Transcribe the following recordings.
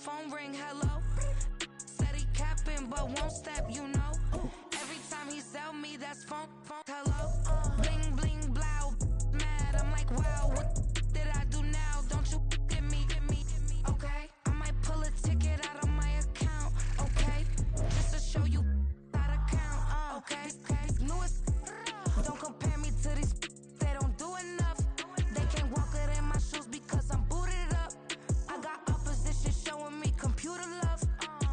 phone ring, hello. Said he capping, but won't step, you know. Every time he sell me, that's phone, hello. Bling, bling, blow, mad. I'm like, wow, what did I do now? Don't you get me, okay? I might pull a ticket out of my account, okay? Just to show you how to count, okay? Lewis, don't compare me to these, they don't do enough. They can't walk it in my shoes because I'm booted up. I got opposition showing me computer love.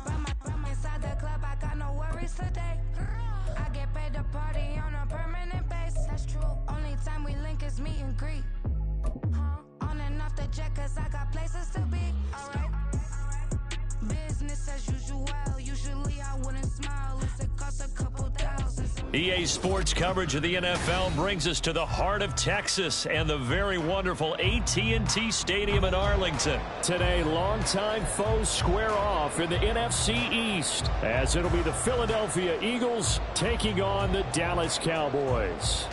Run my inside the club, I got no worries today. I get paid to party on a permanent base. That's true. Only time we link is meet and greet. On and off the jet, cause I got places to be. Alright. Business as usual. Usually I wouldn't smile. It costs a couple thousand. EA Sports coverage of the NFL brings us to the heart of Texas and the very wonderful AT&T Stadium in Arlington. Today, longtime foes square off in the NFC East, as it'll be the Philadelphia Eagles taking on the Dallas Cowboys.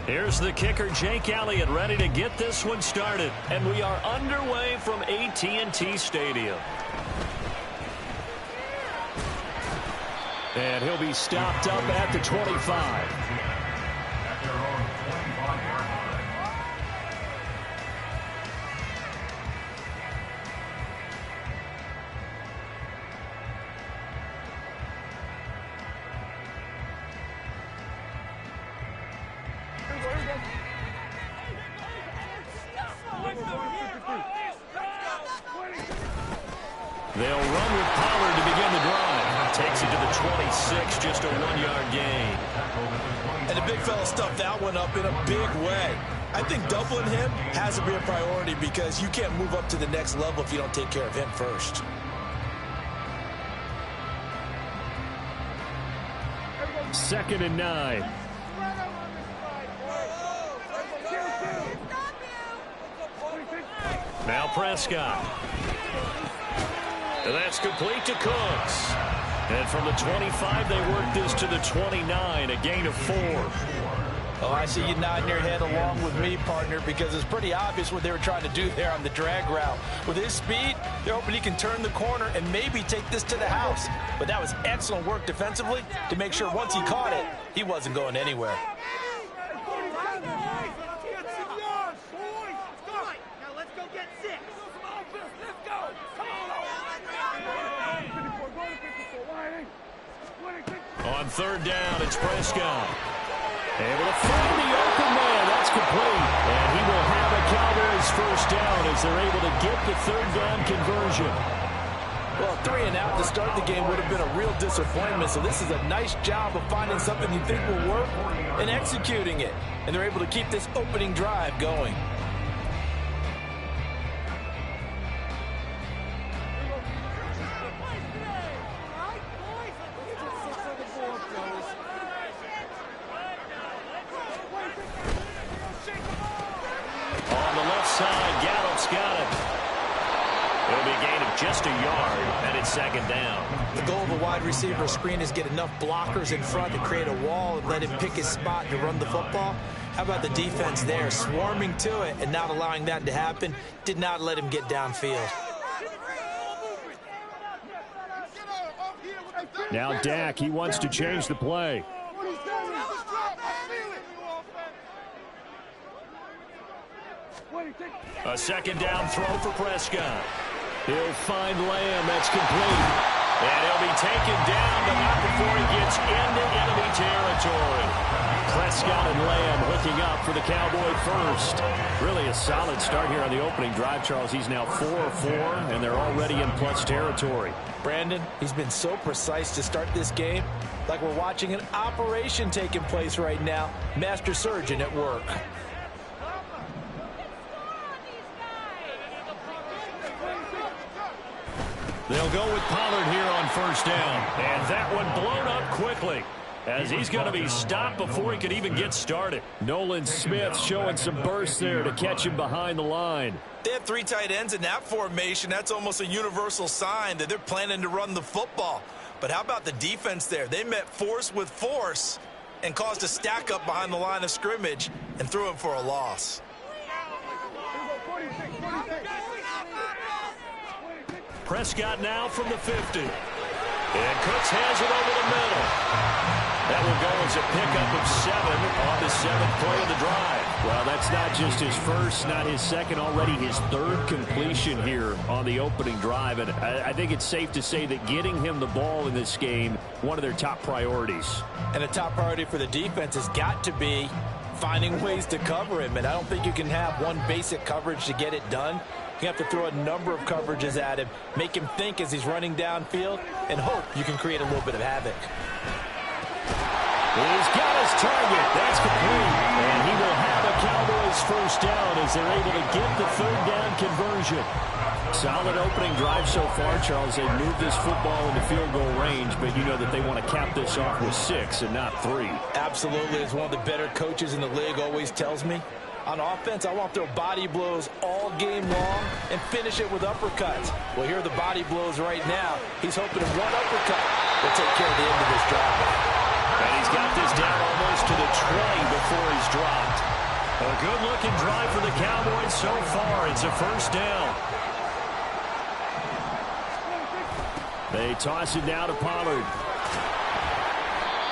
Here's the kicker, Jake Elliott, ready to get this one started. And we are underway from AT&T Stadium. And he'll be stopped up at the 25. They'll run with Pollard to begin the drive. Takes it to the 26, just a 1-yard gain. And the big fella stuffed that one up in a big way. I think doubling him has to be a priority because you can't move up to the next level if you don't take care of him first. Second and 9. Now Prescott. And that's complete to Cooks. And from the 25, they work this to the 29, a gain of 4. Oh, I see you nodding your head along with me, partner, because it's pretty obvious what they were trying to do there on the drag route. With his speed, they're hoping he can turn the corner and maybe take this to the house. But that was excellent work defensively to make sure once he caught it, he wasn't going anywhere. On third down, it's Prescott. Able to find the open man. That's complete. And he will have a Cowboys first down as they're able to get the third down conversion. Well, 3 and out to start the game would have been a real disappointment. So this is a nice job of finding something you think will work and executing it. And they're able to keep this opening drive going. Just a yard, and it's second down. The goal of a wide receiver screen is get enough blockers in front to create a wall and let him pick his spot to run the football. How about the defense there, swarming to it and not allowing that to happen? Did not let him get downfield. Now Dak, he wants to change the play. A second down throw for Prescott. He'll find Lamb. That's complete. And he'll be taken down, but not before he gets into enemy territory. Prescott and Lamb hooking up for the Cowboy first. Really a solid start here on the opening drive, Charles. He's now 4-4, and they're already in plus territory. Brandon, he's been so precise to start this game. Like we're watching an operation taking place right now. Master surgeon at work. They'll go with Pollard here on first down. And that one blown up quickly, as he's going to be stopped before he could even get started. Nolan Smith showing some burst there to catch him behind the line. They have 3 tight ends in that formation. That's almost a universal sign that they're planning to run the football. But how about the defense there? They met force with force, and caused a stack up behind the line of scrimmage and threw him for a loss. Prescott now from the 50. And Cooks has it over the middle. That will go as a pickup of 7 on the 7th play of the drive. Well, that's not just his first, not his second, already his 3rd completion here on the opening drive. And I think it's safe to say that getting him the ball in this game, one of their top priorities. And a top priority for the defense has got to be finding ways to cover him. And I don't think you can have one basic coverage to get it done. You have to throw a number of coverages at him, make him think as he's running downfield, and hope you can create a little bit of havoc. He's got his target. That's complete. And he will have a Cowboys first down as they're able to get the 3rd down conversion. Solid opening drive so far, Charles. They moved this football into field goal range, but you know that they want to cap this off with 6 and not 3. Absolutely. As one of the better coaches in the league always tells me, on offense, I want to throw body blows all game long and finish it with uppercuts. Well, here are the body blows right now. He's hoping one uppercut will take care of the end of this drive. And he's got this down almost to the 20 before he's dropped. A good-looking drive for the Cowboys so far. It's a first down. They toss it down to Pollard.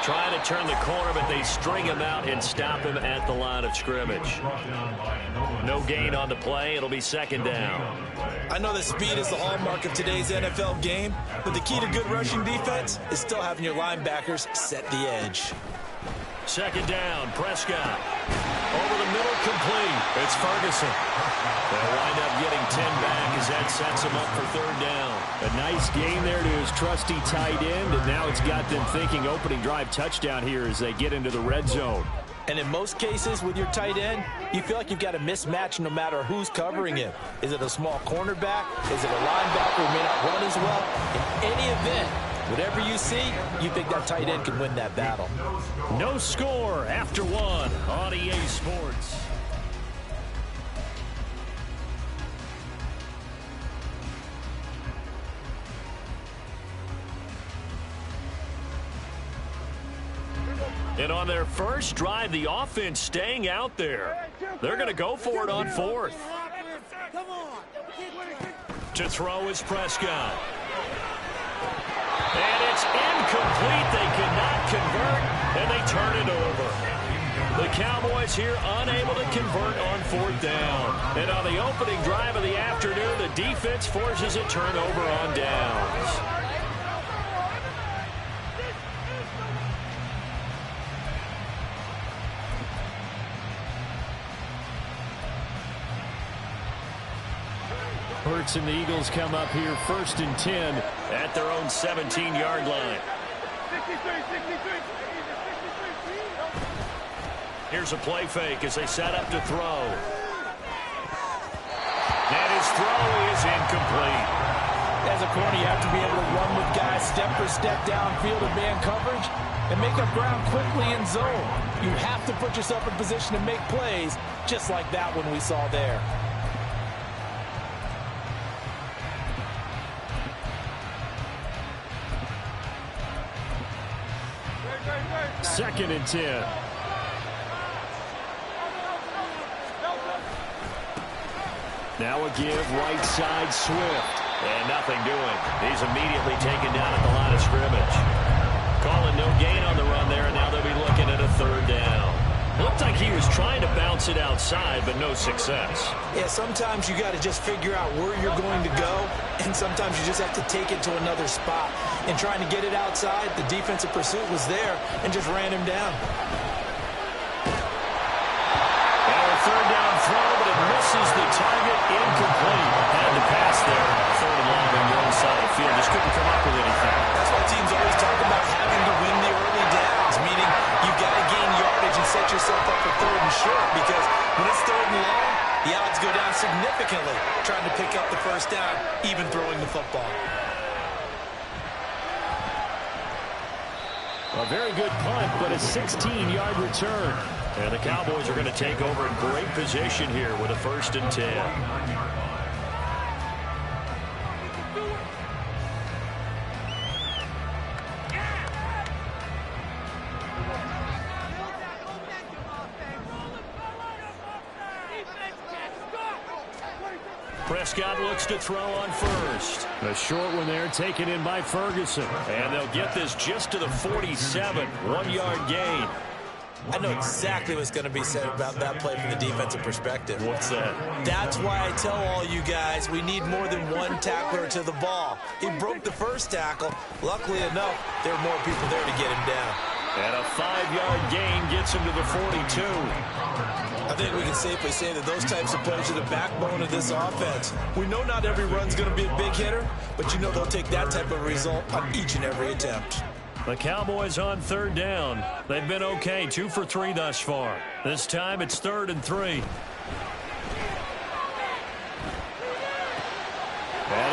Trying to turn the corner, but they string him out and stop him at the line of scrimmage. No gain on the play. It'll be 2nd down. I know that speed is the hallmark of today's NFL game, but the key to good rushing defense is still having your linebackers set the edge. 2nd down, Prescott. Over the middle, complete. It's Ferguson. They'll wind up getting 10 back as that sets him up for 3rd down. A nice game there to his trusty tight end, and now it's got them thinking opening drive touchdown here as they get into the red zone. And in most cases with your tight end, you feel like you've got a mismatch no matter who's covering him. Is it a small cornerback? Is it a linebacker who may not run as well? In any event, whatever you see, you think that tight end can win that battle. No score after 1 on EA Sports. And on their first drive, the offense staying out there. They're going to go for it on 4th. To throw is Prescott. And it's incomplete. They could not convert, and they turn it over. The Cowboys here unable to convert on 4th down. And on the opening drive of the afternoon, the defense forces a turnover on downs. Hurts and the Eagles come up here 1st and 10 at their own 17-yard line. Here's a play fake as they set up to throw. And his throw is incomplete. As a corner, you have to be able to run with guys step for step downfield in man coverage and make up ground quickly in zone. You have to put yourself in position to make plays just like that one we saw there. 2nd and 10. Now a give, right side, Swift. And nothing doing. He's immediately taken down at the line of scrimmage. Calling no gain on the run there, and now they'll be looking at a 3rd down. Looked like he was trying to bounce it outside, but no success. Yeah, sometimes you got to just figure out where you're going to go, and sometimes you just have to take it to another spot. And trying to get it outside, the defensive pursuit was there and just ran him down. And a 3rd down throw, but it misses the target, incomplete. Had the pass there, 3rd and long on the other side of the field. Just couldn't come up with anything. That's why teams always talk about having to win the early downs, meaning you've got to gain yardage and set yourself up for 3rd and short, because when it's 3rd and long, the odds go down significantly trying to pick up the first down, even throwing the football. A very good punt, but a 16-yard return. And the Cowboys are going to take over in great position here with a 1st and 10. Prescott looks to throw on first. A short one there taken in by Ferguson. And they'll get this just to the 47. 1-yard gain. I know exactly what's going to be said about that play from the defensive perspective. What's that? That's why I tell all you guys we need more than one tackler to the ball. He broke the first tackle. Luckily enough, there were more people there to get him down. And a 5-yard gain gets him to the 42. I think we can safely say that those types of plays are the backbone of this offense. We know not every run's going to be a big hitter, but you know they'll take that type of result on each and every attempt. The Cowboys on 3rd down. They've been okay, 2 for 3 thus far. This time it's 3rd and 3. And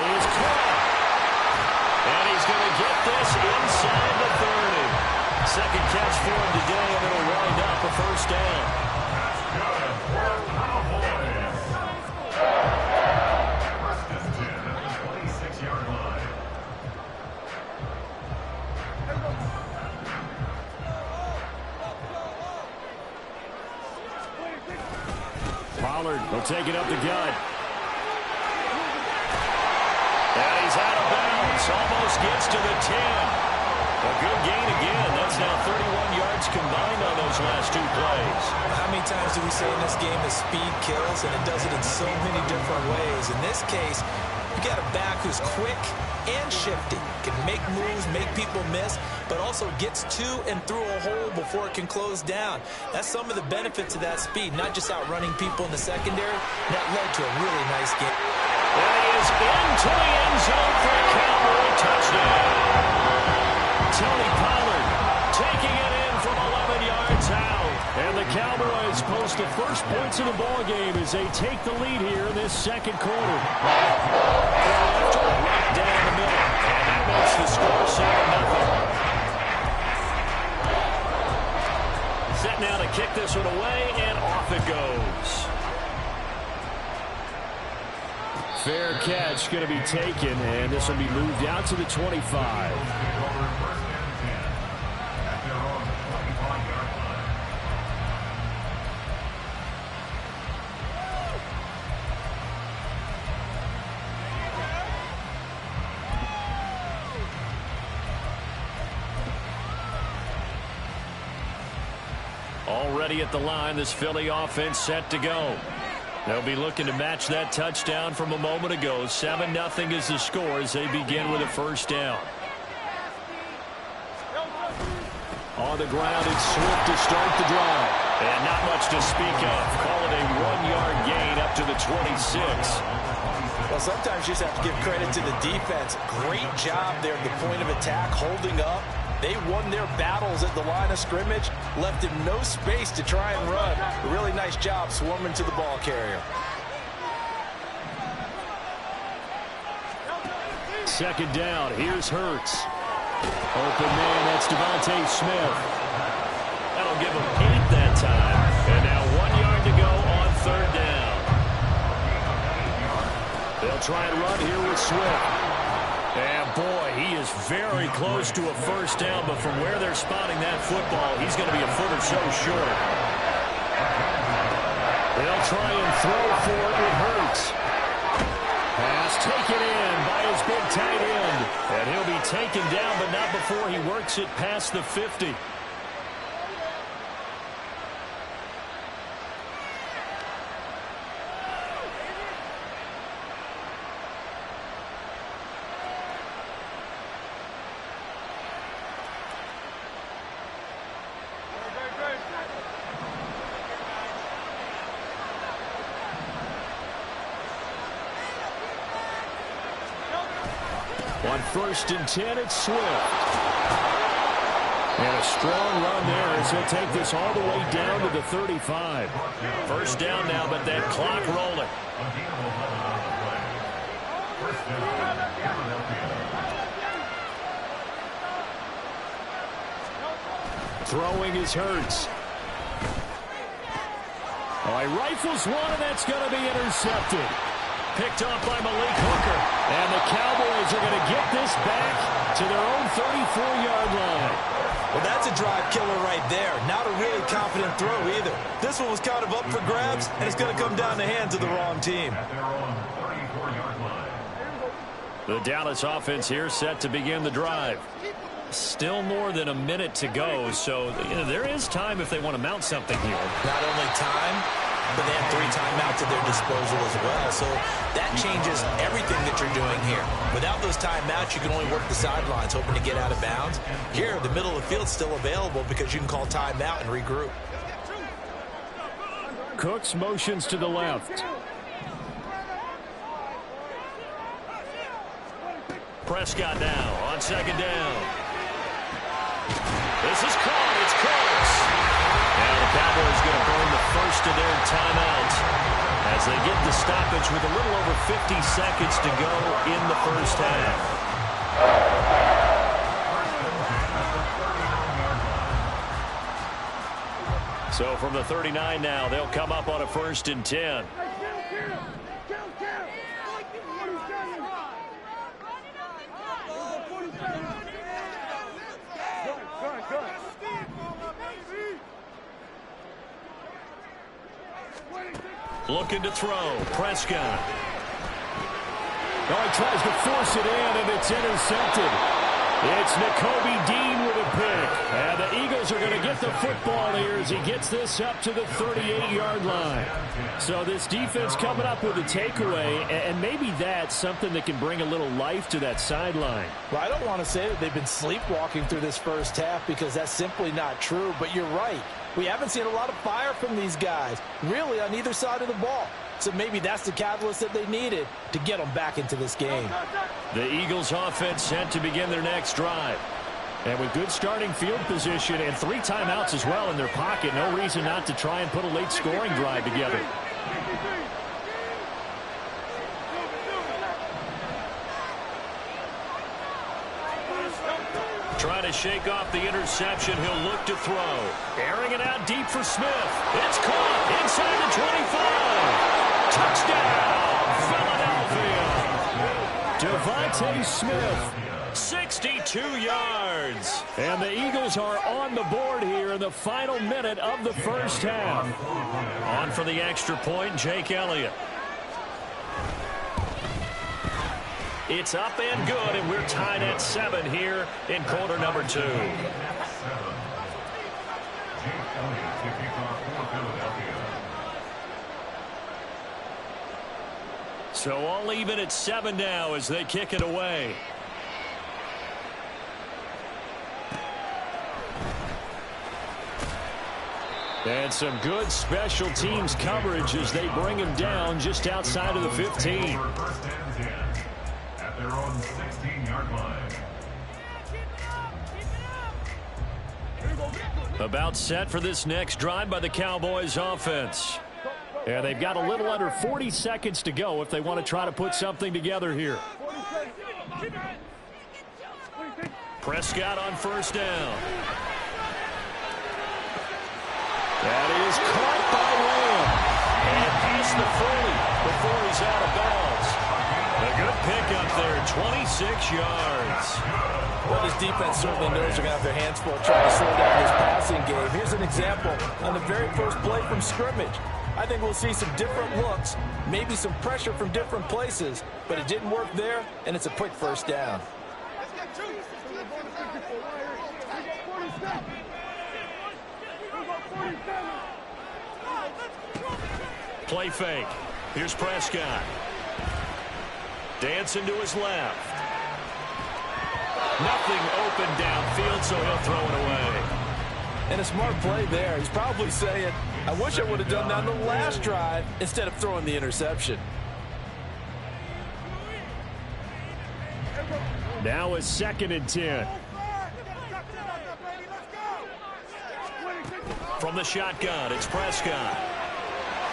he's caught. And he's going to get this inside the 30. Second catch for him today, and it'll wind up a first down. Pollard will take it up the gut. And he's out of bounds. Almost gets to the 10. A good gain again. That's now 31 yards combined on those last 2 plays. How many times do we say in this game that speed kills, and it does it in so many different ways? In this case, you got a back who's quick and shifty, can make moves, make people miss, but also gets to and through a hole before it can close down. That's some of the benefits of that speed, not just outrunning people in the secondary. That led to a really nice game. And he is into the end zone for a Cowboy touchdown. Tony Pollard taking it in from 11 yards out. And the Cowboys post the first points of the ballgame as they take the lead here in this second quarter. Right down the middle. And that makes the score 7-0. Set now to kick this one away, and off it goes. Fair catch going to be taken, and this will be moved out to the 25. Already at the line, this Philly offense set to go. They'll be looking to match that touchdown from a moment ago. 7-0 is the score as they begin with a first down. On the ground, it's Swift to start the drive. And not much to speak of. Call it a 1-yard gain up to the 26. Well, sometimes you just have to give credit to the defense. Great job there at the point of attack, holding up. They won their battles at the line of scrimmage, left him no space to try and run. A really nice job swarming to the ball carrier. Second down, here's Hurts. Open man, that's Devontae Smith. That'll give him 8 that time. And now 1 yard to go on 3rd down. They'll try and run here with Swift. And boy, he is very close to a first down, but from where they're spotting that football, he's going to be a foot or so short. They'll try and throw for it with Hurts. Pass taken in by his big tight end. And he'll be taken down, but not before he works it past the 50. On 1st and 10, it's Swift. And a strong run there as he'll take this all the way down to the 35. First down now, but that clock rolling. Throwing is Hurts. Oh, he rifles one, and that's going to be intercepted. Picked off by Malik Hooker. And the Cowboys are going to get this back to their own 34-yard line. Well, that's a drive killer right there. Not a really confident throw either. This one was kind of up for grabs, and it's going to come down the hands of the wrong team. The Dallas offense here set to begin the drive. Still more than a minute to go, so there is time if they want to mount something here. Not only time, but they have 3 timeouts at their disposal as well. So that changes everything that you're doing here. Without those timeouts, you can only work the sidelines, hoping to get out of bounds. Here, the middle of the field's still available because you can call timeout and regroup. Cooks motions to the left. Prescott now on second down. This is caught. It's close. Now the Cowboys going to burn the first of their timeouts as they get the stoppage with a little over 50 seconds to go in the first half. So from the 39 now, they'll come up on a 1st and 10. Looking to throw. Prescott. Oh, he tries to force it in, and it's intercepted. It's Nakobe Dean with a pick. And the Eagles are going to get the football here as he gets this up to the 38-yard line. So this defense coming up with a takeaway, and maybe that's something that can bring a little life to that sideline. Well, I don't want to say that they've been sleepwalking through this first half because that's simply not true, but you're right. We haven't seen a lot of fire from these guys, really, on either side of the ball. So maybe that's the catalyst that they needed to get them back into this game. The Eagles offense set to begin their next drive. And with good starting field position and 3 timeouts as well in their pocket, no reason not to try and put a late scoring drive together. Trying to shake off the interception. He'll look to throw. Airing it out deep for Smith. It's caught inside the 25. Touchdown, Philadelphia. Devontae Smith, 62 yards. And the Eagles are on the board here in the final minute of the first half. On for the extra point, Jake Elliott. It's up and good, and we're tied at 7 here in quarter number 2. So all even at 7 now as they kick it away. And some good special teams coverage as they bring him down just outside of the 15. Their own 16-yard line. About set for this next drive by the Cowboys offense. And they've got a little under 40 seconds to go if they want to try to put something together here. Prescott on first down. That is caught by Lamb. And past the 40 before he's out of bounds. A good pickup there, 26 yards. Well, this defense certainly knows they're going to have their hands full trying to slow down this passing game. Here's an example on the very first play from scrimmage. I think we'll see some different looks, maybe some pressure from different places, but it didn't work there, and it's a quick first down. Play fake. Here's Prescott. Dancing to his left. Nothing open downfield, so he'll throw it away. And a smart play there. He's probably saying, I wish I would have done that on the last drive instead of throwing the interception. Now a 2nd and 10. From the shotgun, it's Prescott.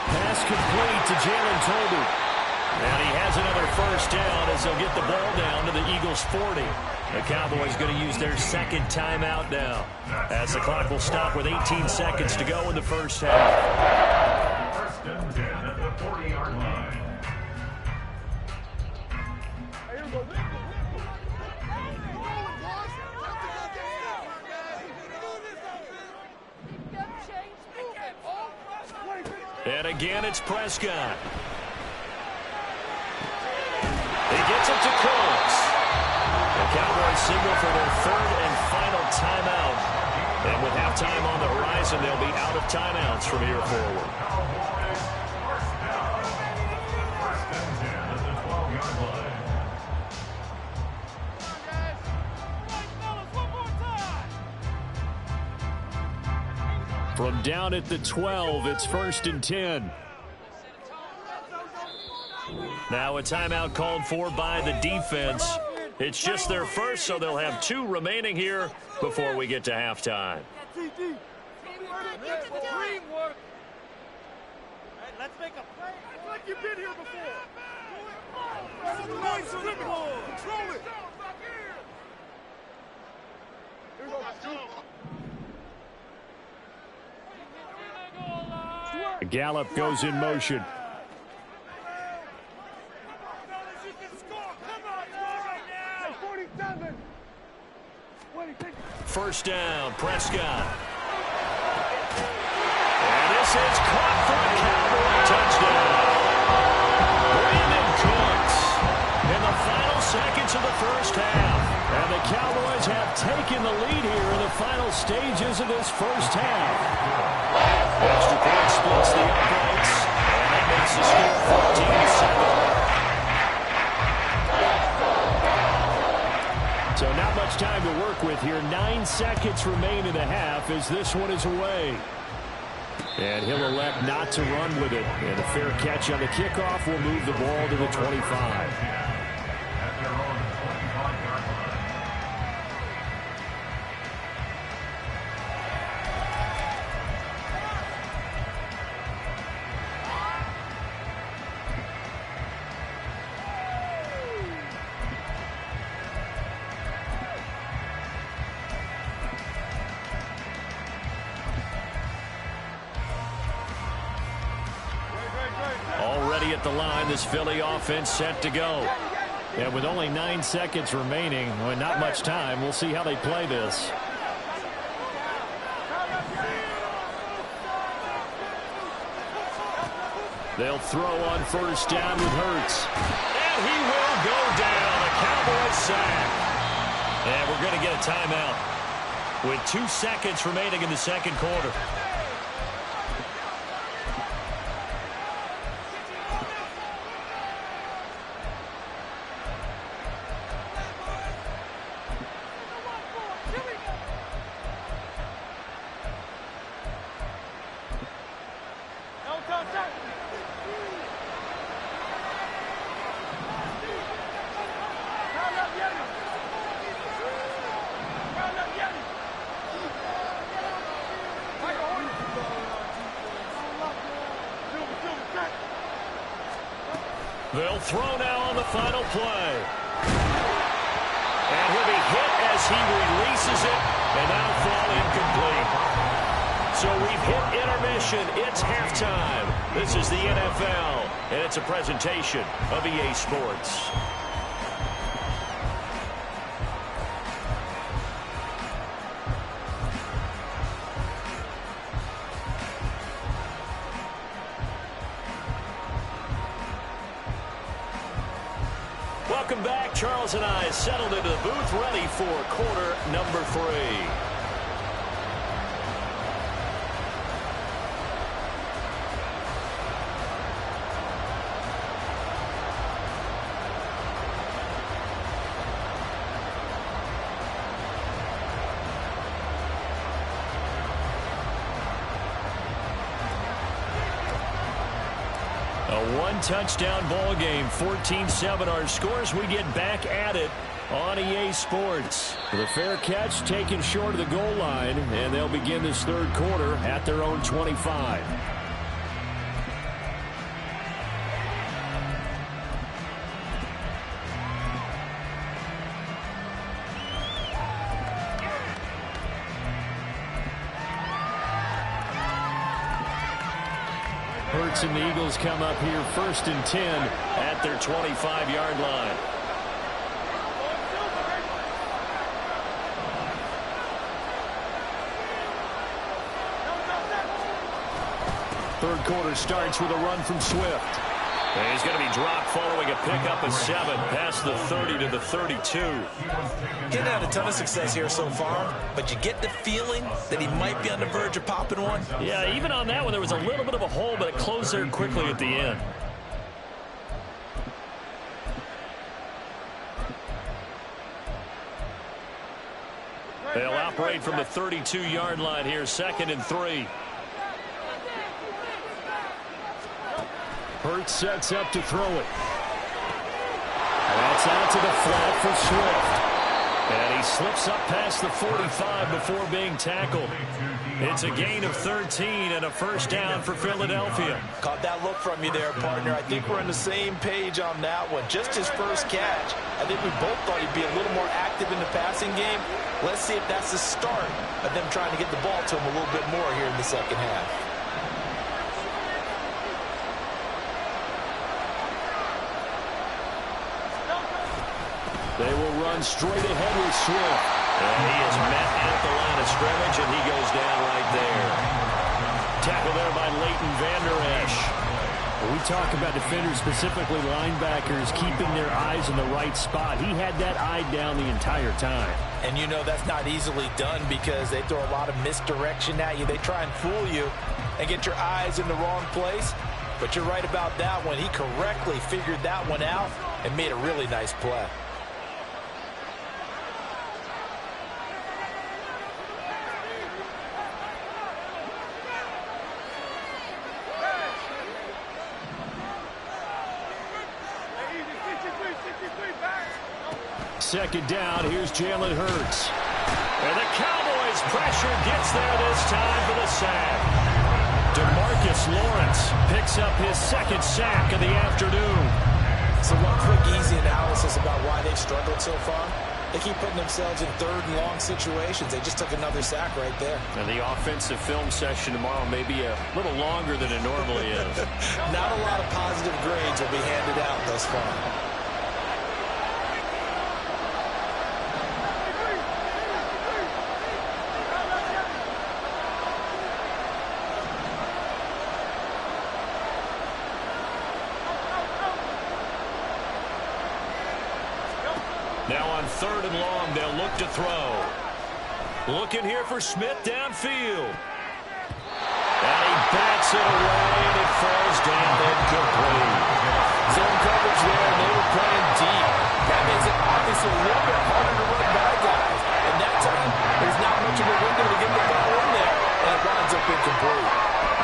Pass complete to Jalen Tolbert. And he has another first down as they'll get the ball down to the Eagles' 40. The Cowboys going to use their 2nd timeout now as the clock will stop with 18 seconds to go in the first half. 1st and 10 at the 40-yard line. And again, it's Prescott. He gets it to Cooks. The Cowboys signal for their third and final timeout. And with halftime on the horizon, they'll be out of timeouts from here forward. From down at the 12, it's 1st and 10. Now a timeout called for by the defense. It's just their first, so they'll have 2 remaining here before we get to halftime. Let's make a play. It's like you've been here before. Control it. Gallup goes in motion. First down, Prescott. And this is caught for a Cowboy touchdown. Brandon Cooks in the final seconds of the first half. And the Cowboys have taken the lead here in the final stages of this first half. Extra point splits the uprights, and that makes the score 14-7. So not much time to work with here. 9 seconds remain in the half as this one is away. And he'll elect not to run with it. And a fair catch on the kickoff will move the ball to the 25. Already at the line, this Philly offense set to go. And with only 9 seconds remaining, well, not much time, we'll see how they play this. They'll throw on first down with Hurts. And he will go down. A Cowboys sack. And we're going to get a timeout with 2 seconds remaining in the second quarter. They'll throw now on the final play. And he'll be hit as he releases it, and that'll fall incomplete. So we've hit intermission. It's halftime. This is the NFL, and it's a presentation of EA Sports. Welcome back. Charles and I settled into the booth, ready for quarter number 3. A one-touchdown ball game, 14-7 our scores. We get back at it on EA Sports. The fair catch taken short of the goal line, and they'll begin this third quarter at their own 25. Hurts and the Eagles come up here 1st and 10 at their 25-yard line. Third quarter starts with a run from Swift. And he's going to be dropped following a pickup of 7 past the 30 to the 32. Getting had a ton of success here so far, but you get the feeling that he might be on the verge of popping one. Yeah, even on that one, there was a little bit of a hole, but it closed there quickly at the end. They'll operate from the 32-yard line here, 2nd and 3. Hurts sets up to throw it. That's out to the flat for Swift. And he slips up past the 45 before being tackled. It's a gain of 13 and a first down for Philadelphia. Caught that look from you there, partner. I think we're on the same page on that one. Just his first catch. I think we both thought he'd be a little more active in the passing game. Let's see if that's the start of them trying to get the ball to him a little bit more here in the second half. They will run straight ahead with Swift. And he is met at the line of scrimmage, and he goes down right there. Tackle there by Leighton Vander Esch. We talk about defenders, specifically linebackers, keeping their eyes in the right spot. He had that eye down the entire time. And you know that's not easily done because they throw a lot of misdirection at you. They try and fool you and get your eyes in the wrong place. But you're right about that one. He correctly figured that one out and made a really nice play. Second down, here's Jalen Hurts. And the Cowboys pressure gets there this time for the sack. DeMarcus Lawrence picks up his 2nd sack of the afternoon. So one quick, easy analysis about why they've struggled so far. They keep putting themselves in 3rd and long situations. They just took another sack right there. And the offensive film session tomorrow may be a little longer than it normally is. Not a lot of positive grades will be handed out thus far. Now on 3rd and long, they'll look to throw. Looking here for Smith downfield. And he bats it away, and it falls down incomplete. Zone coverage there, and they were playing deep. That makes it obviously a little bit harder to run by guys. And that time, there's not much of a window to get the ball in there, and it winds up incomplete.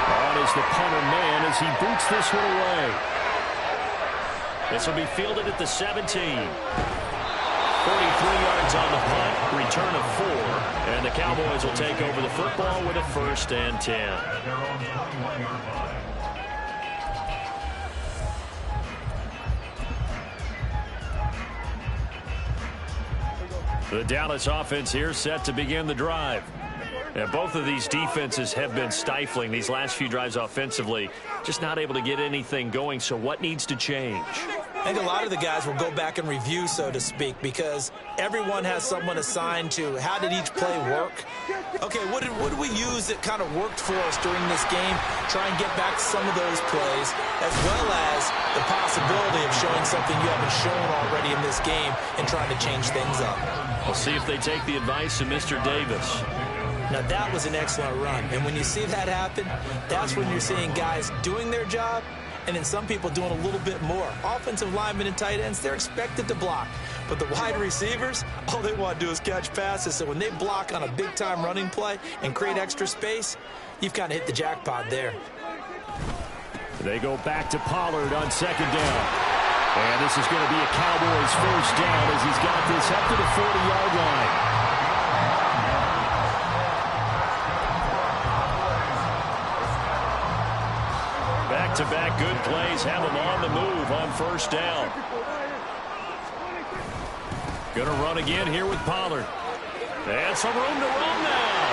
On is the punter man as he boots this one away. This will be fielded at the 17. 43 yards on the punt, return of 4, and the Cowboys will take over the football with a 1st and 10. The Dallas offense here set to begin the drive. And both of these defenses have been stifling these last few drives offensively, just not able to get anything going. So what needs to change? I think a lot of the guys will go back and review, so to speak, because everyone has someone assigned to how did each play work. Okay, what did we use that kind of worked for us during this game? Try and get back to some of those plays, as well as the possibility of showing something you haven't shown already in this game and trying to change things up. We'll see if they take the advice of Mr. Davis. Now, that was an excellent run, and when you see that happen, that's when you're seeing guys doing their job and then some people doing a little bit more. Offensive linemen and tight ends, they're expected to block. But the wide receivers, all they want to do is catch passes. So when they block on a big-time running play and create extra space, you've kind of hit the jackpot there. They go back to Pollard on 2nd down. And this is going to be a Cowboys 1st down as he's got this up to the 40-yard line. Back-to-back good plays have him on the move on 1st down. Going to run again here with Pollard. And some room to run now.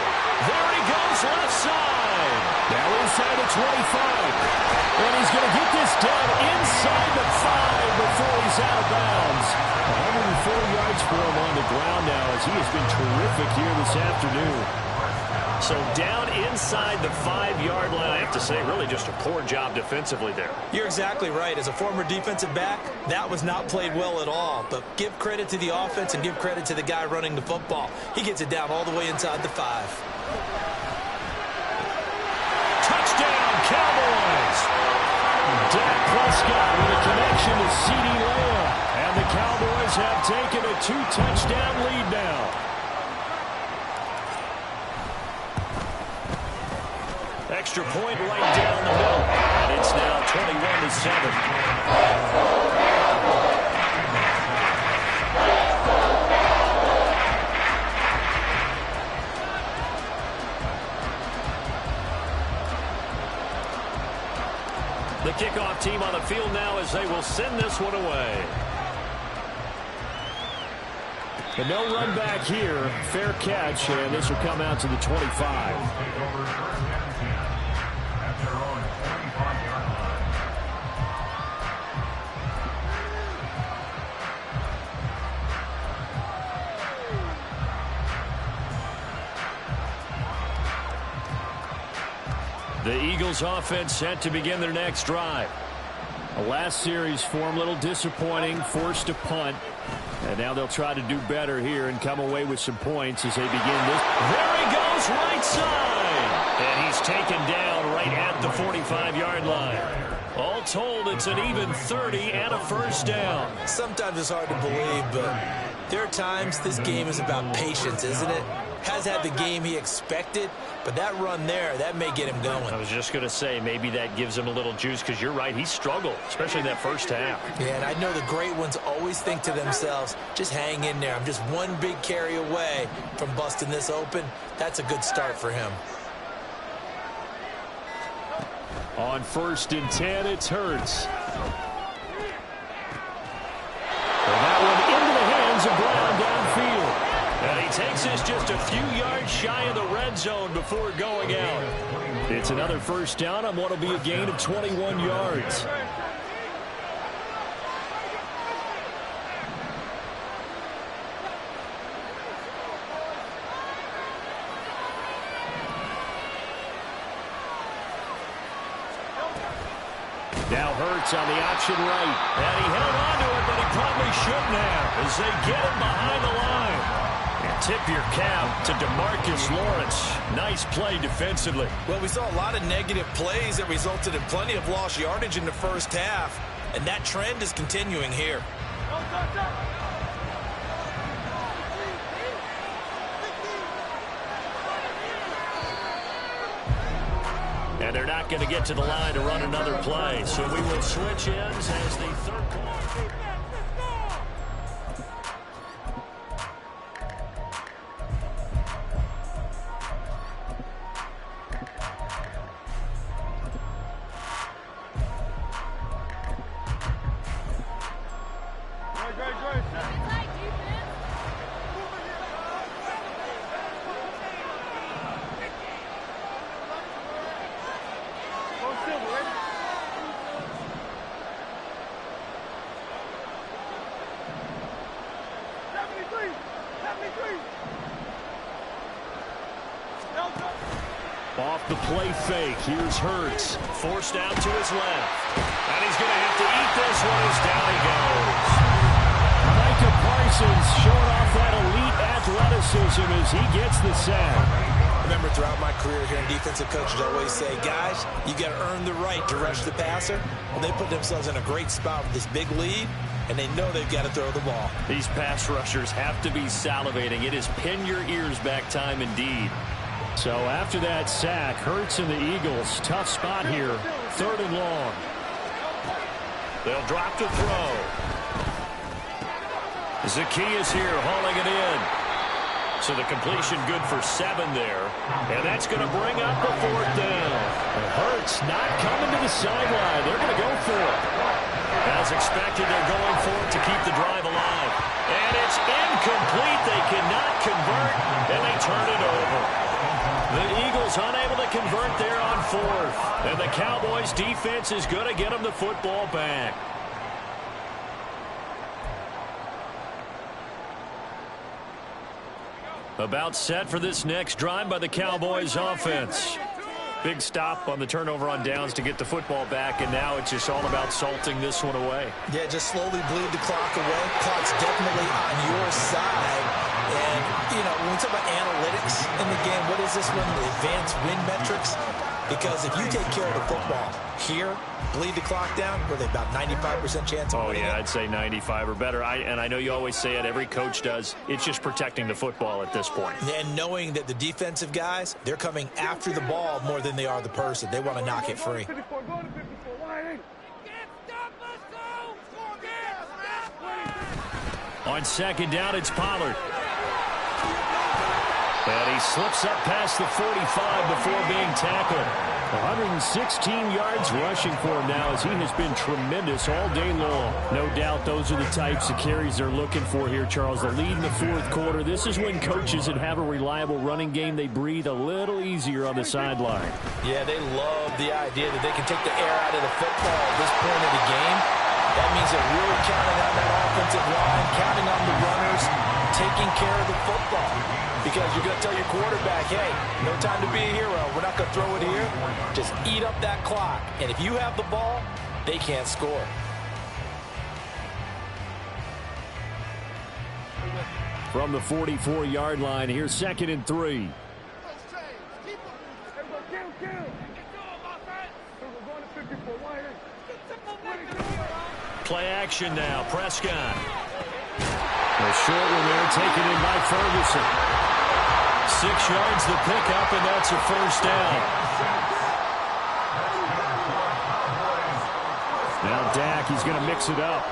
There he goes left side. Now inside the 25. And he's going to get this done inside the 5 before he's out of bounds. 104 yards for him on the ground now as he has been terrific here this afternoon. So down inside the 5-yard line. I have to say really just a poor job defensively there. You're exactly right. As a former defensive back, that was not played well at all. But give credit to the offense and give credit to the guy running the football. He gets it down all the way inside the 5. Touchdown, Cowboys! Dak Prescott with a connection to CeeDee Lamb. And the Cowboys have taken a 2-touchdown lead now. Extra point right down the middle. And it's now 21-7. The kickoff team on the field now as they will send this one away. And no run back here. Fair catch, and this will come out to the 25. The Eagles offense set to begin their next drive. The last series for them, a little disappointing, forced to punt. And now they'll try to do better here and come away with some points as they begin this. There he goes, right side. And he's taken down right at the 45-yard line. All told, it's an even 30 and a first down. Sometimes it's hard to believe, but there are times this game is about patience, isn't it? Has had the game he expected, but that run there, that may get him going. I was just going to say, maybe that gives him a little juice, because you're right, he struggled, especially in that first half. Yeah, and I know the great ones always think to themselves, just hang in there. I'm just one big carry away from busting this open. That's a good start for him. On 1st and 10, it's Hurts. And that one into the hands of Brown downfield. And he takes this just a few yards shy of the red zone before going out. It's another first down on what will be a gain of 21 yards. Now Hurts on the option right. And he held on to it, but he probably shouldn't have as they get him behind the line. And tip your cap to DeMarcus Lawrence. Nice play defensively. Well, we saw a lot of negative plays that resulted in plenty of lost yardage in the first half, and that trend is continuing here. And they're not going to get to the line to run another play. So we will switch ends as the third quarter. Off the play fake, here's Hurts. Forced out to his left. And he's going to have to eat this one as down he goes. Micah Parsons showing off that elite athleticism as he gets the sack. Remember, throughout my career here in defensive coaches, I always say, guys, you got to earn the right to rush the passer. Well, they put themselves in a great spot with this big lead, and they know they've got to throw the ball. These pass rushers have to be salivating. It is pin your ears back time indeed. So after that sack, Hurts and the Eagles, tough spot here, 3rd and long. They'll drop to throw. Zacchaeus here hauling it in. So the completion good for 7 there. And that's going to bring up a 4th down. And Hurts not coming to the sideline. They're going to go for it. As expected, they're going for it to keep the drive alive. And it's incomplete. They cannot convert, and they turn it over. The Eagles unable to convert there on 4th. And the Cowboys defense is going to get them the football back. About set for this next drive by the Cowboys offense. Big stop on the turnover on downs to get the football back, and now it's just all about salting this one away. Yeah, just slowly bleed the clock away. Clock's definitely on your side. And, you know, when we talk about analytics in the game, what is this one? The advanced win metrics? Because if you take care of the football here, bleed the clock down, where they about 95% chance of winning it? I'd say 95 or better. And I know you always say it, every coach does. It's just protecting the football at this point. And knowing that the defensive guys, they're coming after the ball more than they are the person. They want to knock it free. On second down, it's Pollard. And he slips up past the 45 before being tackled. 116 yards rushing for him now, as he has been tremendous all day long. No doubt those are the types of carries they're looking for here, Charles. The lead in the fourth quarter. This is when coaches that have a reliable running game, they breathe a little easier on the sideline. Yeah, they love the idea that they can take the air out of the football at this point of the game. That means they're really counting on that offensive line, counting on the runners, taking care of the football. Because you're going to tell your quarterback, hey, no time to be a hero. We're not going to throw it here. Just eat up that clock. And if you have the ball, they can't score. From the 44-yard line, here's 2nd and 3. Play action now, Prescott. A short one there, taken in by Ferguson. 6 yards the pickup, and that's a first down. Now Dak, he's going to mix it up.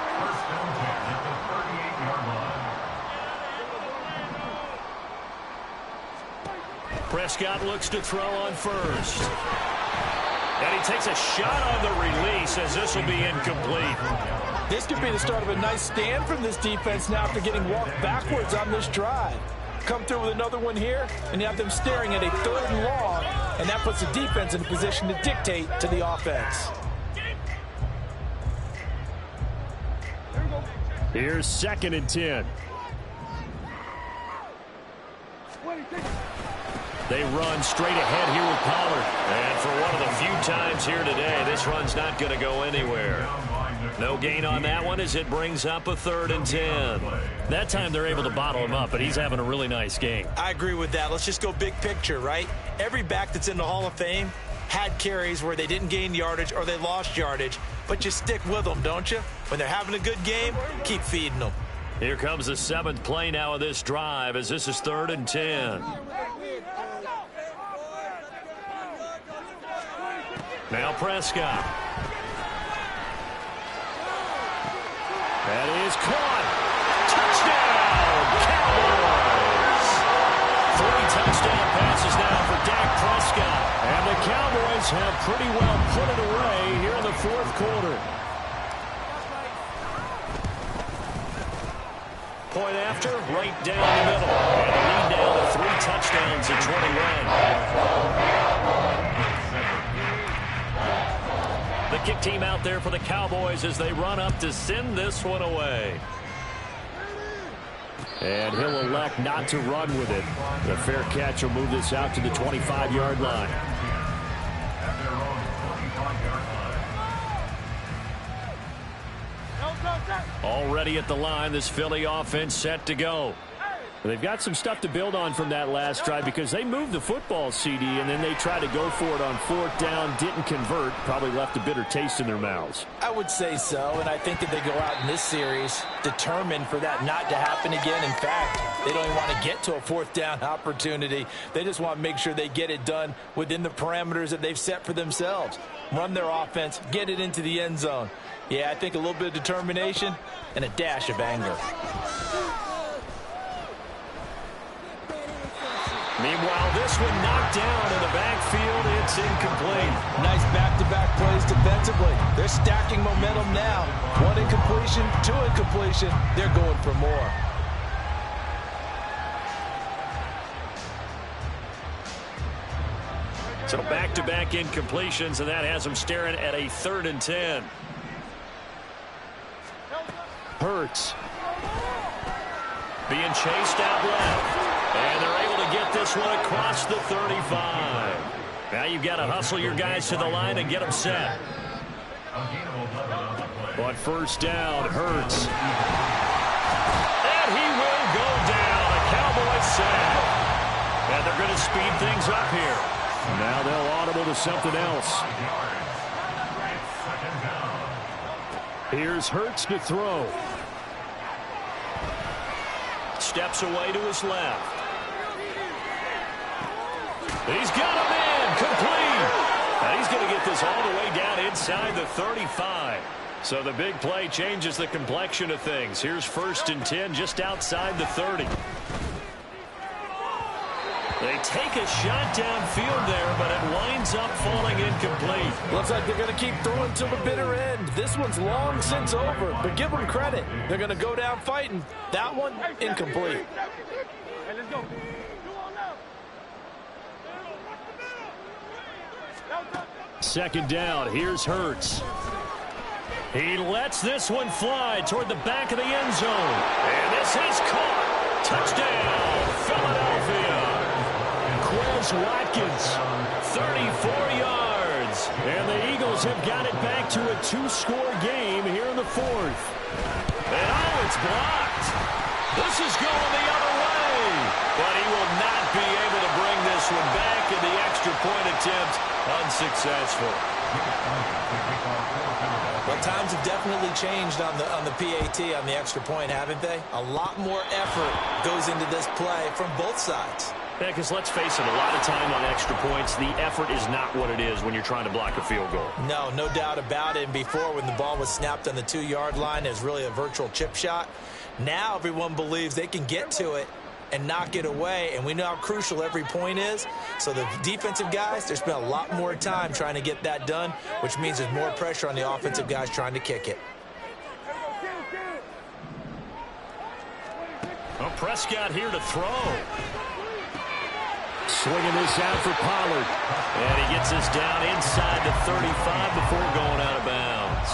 Prescott looks to throw on first. And he takes a shot on the release, as this will be incomplete. This could be the start of a nice stand from this defense now after getting walked backwards on this drive. Come through with another one here, and you have them staring at a 3rd and long, and that puts the defense in a position to dictate to the offense. Here's 2nd and 10. They run straight ahead here with Pollard. And for one of the few times here today, this run's not going to go anywhere. No gain on that one as it brings up a 3rd and 10. That time they're able to bottle him up, but he's having a really nice game. I agree with that. Let's just go big picture, right? Every back that's in the Hall of Fame had carries where they didn't gain yardage or they lost yardage, but you stick with them, don't you? When they're having a good game, keep feeding them. Here comes the 7th play now of this drive, as this is 3rd and 10. Now Prescott. That is caught. Touchdown, Cowboys! 3 touchdown passes now for Dak Prescott. And the Cowboys have pretty well put it away here in the 4th quarter. Point after, right down the middle. And the lead now to 3 touchdowns at 21. The kick team out there for the Cowboys as they run up to send this one away. And he'll elect not to run with it. The fair catch will move this out to the 25-yard line. Already at the line, this Philly offense set to go. They've got some stuff to build on from that last drive because they moved the football, CD, and then they tried to go for it on 4th down, didn't convert, probably left a bitter taste in their mouths. I would say so, and I think that they go out in this series determined for that not to happen again. In fact, they don't even want to get to a 4th down opportunity. They just want to make sure they get it done within the parameters that they've set for themselves. Run their offense, get it into the end zone. Yeah, I think a little bit of determination and a dash of anger. Meanwhile, this one knocked down in the backfield. It's incomplete. Nice back-to-back plays defensively. They're stacking momentum now. 1 incompletion, 2 incompletion. They're going for more. So back-to-back incompletions, and that has them staring at a 3rd and 10. Hurts. Being chased out left. And they're able to get this one across the 35. Now you've got to hustle your guys to the line and get them set. But first down, Hurts. And he will go down. A Cowboy sack. And they're going to speed things up here. Now they'll audible to something else. Here's Hurts to throw. Steps away to his left. He's got him in. Complete. And he's going to get this all the way down inside the 35. So the big play changes the complexion of things. Here's 1st and 10 just outside the 30. They take a shot downfield there, but it winds up falling incomplete. Looks like they're going to keep throwing to the bitter end. This one's long since over, but give them credit. They're going to go down fighting. That one, incomplete. Hey, let's go. Second down, here's Hurts. He lets this one fly toward the back of the end zone. And this is caught. Touchdown, Philadelphia. Quez Watkins, 34 yards. and the Eagles have got it back to a 2-score game here in the 4th. And it's blocked. This is going the other way. But he will not be able to bring this one back, and the extra point attempt unsuccessful. Well, times have definitely changed on the PAT, on the extra point, haven't they? A lot more effort goes into this play from both sides. Yeah, because let's face it, a lot of time on extra points, the effort is not what it is when you're trying to block a field goal. No doubt about it. And before, when the ball was snapped on the 2-yard line, it was really a virtual chip shot. Now everyone believes they can get to it and knock it away, and we know how crucial every point is. So the defensive guys, they spent a lot more time trying to get that done, which means there's more pressure on the offensive guys trying to kick it. Well, Prescott here to throw. Swinging this out for Pollard. And he gets this down inside the 35 before going out of bounds.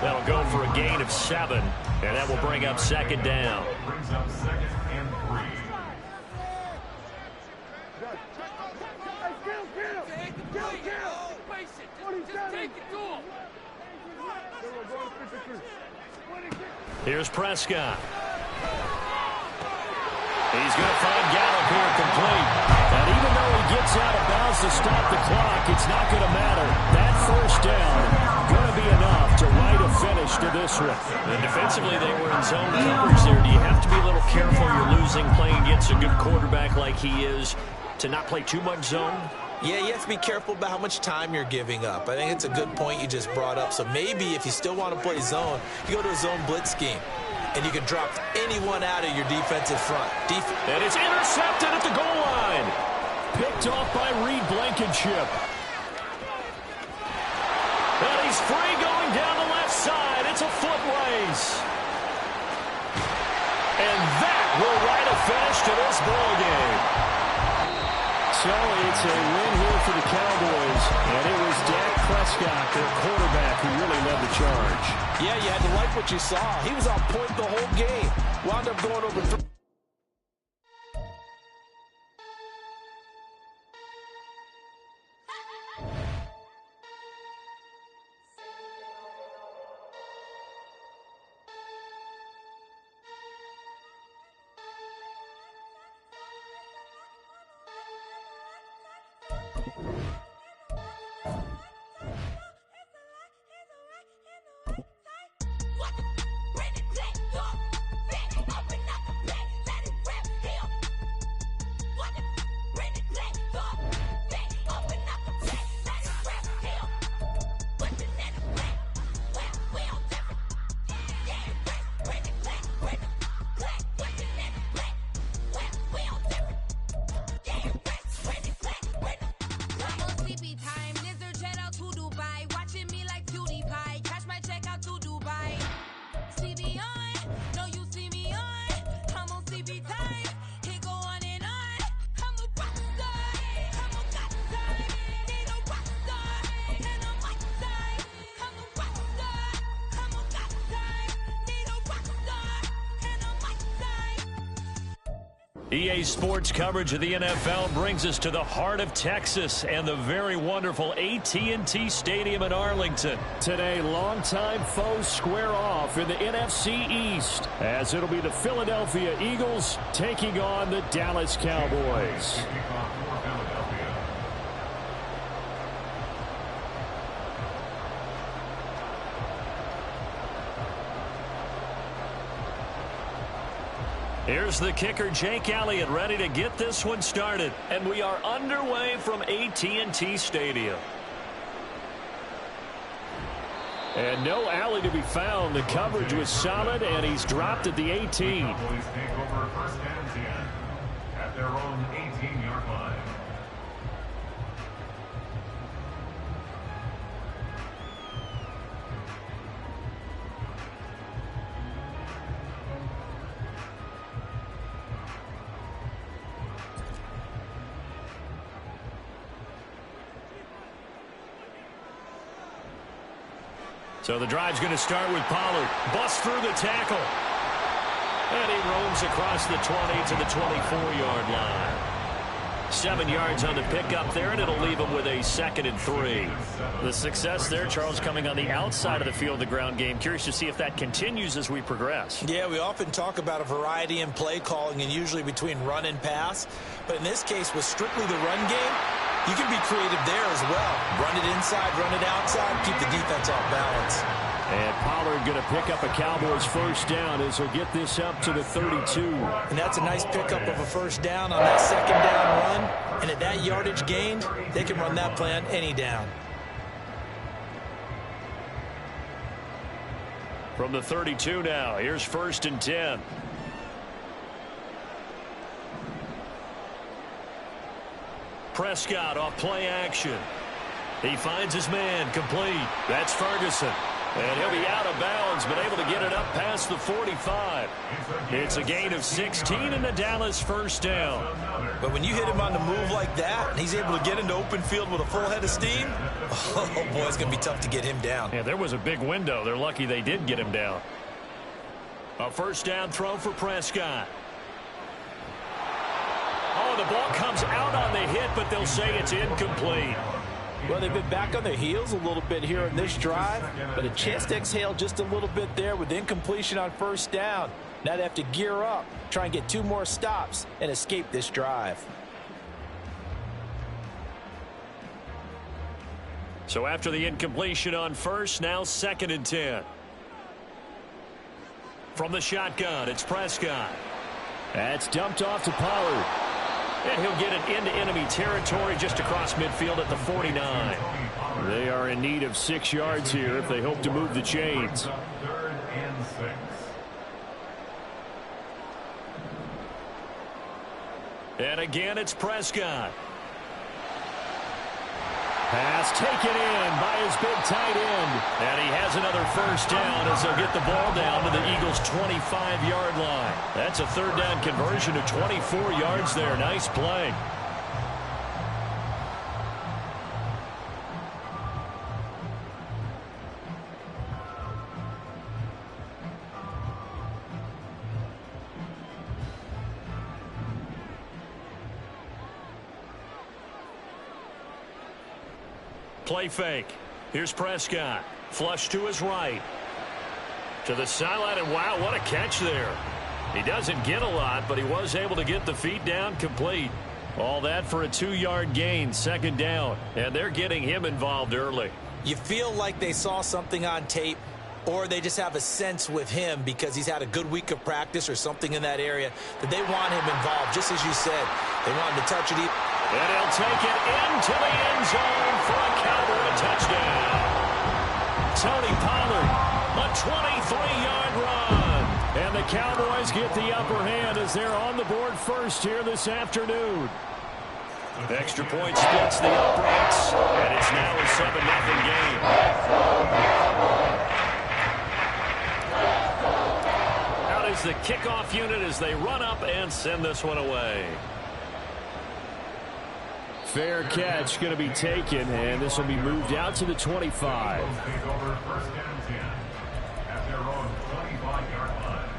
That'll go for a gain of 7, and that will bring up 2nd down. Brings up 2nd and 3. Here's Prescott. He's going to find Gallup here complete. And even though he gets out of bounds to stop the clock, it's not going to matter. That first down going to be enough to write a finish to this one. And defensively, they were in zone coverage there. Do you have to be a little careful you're losing playing against a good quarterback like he is to not play too much zone? Yeah, you have to be careful about how much time you're giving up. I think it's a good point you just brought up. So maybe if you still want to play zone, you go to a zone blitz scheme, and you can drop anyone out of your defensive front. And it's intercepted at the goal line. Picked off by Reed Blankenship. And he's free going down the left side. It's a foot race. And that will write a finish to this ball game. So it's a win here for the Cowboys, and it was Dak Prescott, their quarterback, who really led the charge. Yeah, you had to like what you saw. He was on point the whole game. Wound up going over 3. EA Sports coverage of the NFL brings us to the heart of Texas and the very wonderful AT&T Stadium in Arlington. Today, longtime foes square off in the NFC East, as it'll be the Philadelphia Eagles taking on the Dallas Cowboys. Here's the kicker, Jake Elliott, ready to get this one started. And we are underway from AT&T Stadium. And no alley to be found. The coverage was solid, and he's dropped at the 18. Cowboys take over first and 10 at their own 18-yard line. So the drive's going to start with Pollard. Busts through the tackle. And he roams across the 20 to the 24-yard line. 7 yards on the pickup there, and it'll leave him with a 2nd and 3. The success there, Charles, coming on the outside of the field, the ground game. Curious to see if that continues as we progress. Yeah, we often talk about a variety in play calling and usually between run and pass. But in this case, with strictly the run game, you can be creative there as well. Run it inside, run it outside, keep the defense off balance. And Pollard going to pick up a Cowboys first down as he'll get this up to the 32. And that's a nice pickup of a first down on that 2nd down run. And at that yardage gained, they can run that play on any down. From the 32 now, here's 1st and 10. Prescott off play action. He finds his man, complete. That's Ferguson. And he'll be out of bounds, but able to get it up past the 45. It's a gain of 16 and a Dallas first down. But when you hit him on the move like that, and he's able to get into open field with a full head of steam, oh boy, it's going to be tough to get him down. Yeah, there was a big window. They're lucky they did get him down. A first down throw for Prescott. Oh, the ball comes out on the hit, but they'll say it's incomplete. Well, they've been back on their heels a little bit here in this drive, but a chance to exhale just a little bit there with incompletion on first down. Now they have to gear up, try and get 2 more stops, and escape this drive. So after the incompletion on first, now 2nd and 10. From the shotgun, it's Prescott. That's dumped off to Pollard. And he'll get it into enemy territory just across midfield at the 49. They are in need of 6 yards here if they hope to move the chains. 3rd and 6. And again, it's Prescott. Pass taken in by his big tight end. And he has another first down as they'll get the ball down to the Eagles' 25-yard line. That's a 3rd down conversion of 24 yards there. Nice play. Play fake. Here's Prescott. Flush to his right. To the sideline, and wow, what a catch there. He doesn't get a lot, but he was able to get the feet down complete. All that for a 2-yard gain, 2nd down. And they're getting him involved early. You feel like they saw something on tape, or they just have a sense with him because he's had a good week of practice or something in that area that they want him involved, just as you said. They want him to touch it. And he'll take it into the end zone for a Cowboy touchdown. Tony Pollard, a 23-yard run. And the Cowboys get the upper hand as they're on the board first here this afternoon. Extra point splits the uprights, and it's now a 7-0 game. Out is the kickoff unit as they run up and send this one away. Fair catch going to be taken, and this will be moved out to the 25. Take over 1st and 10 at their own 25-yard line.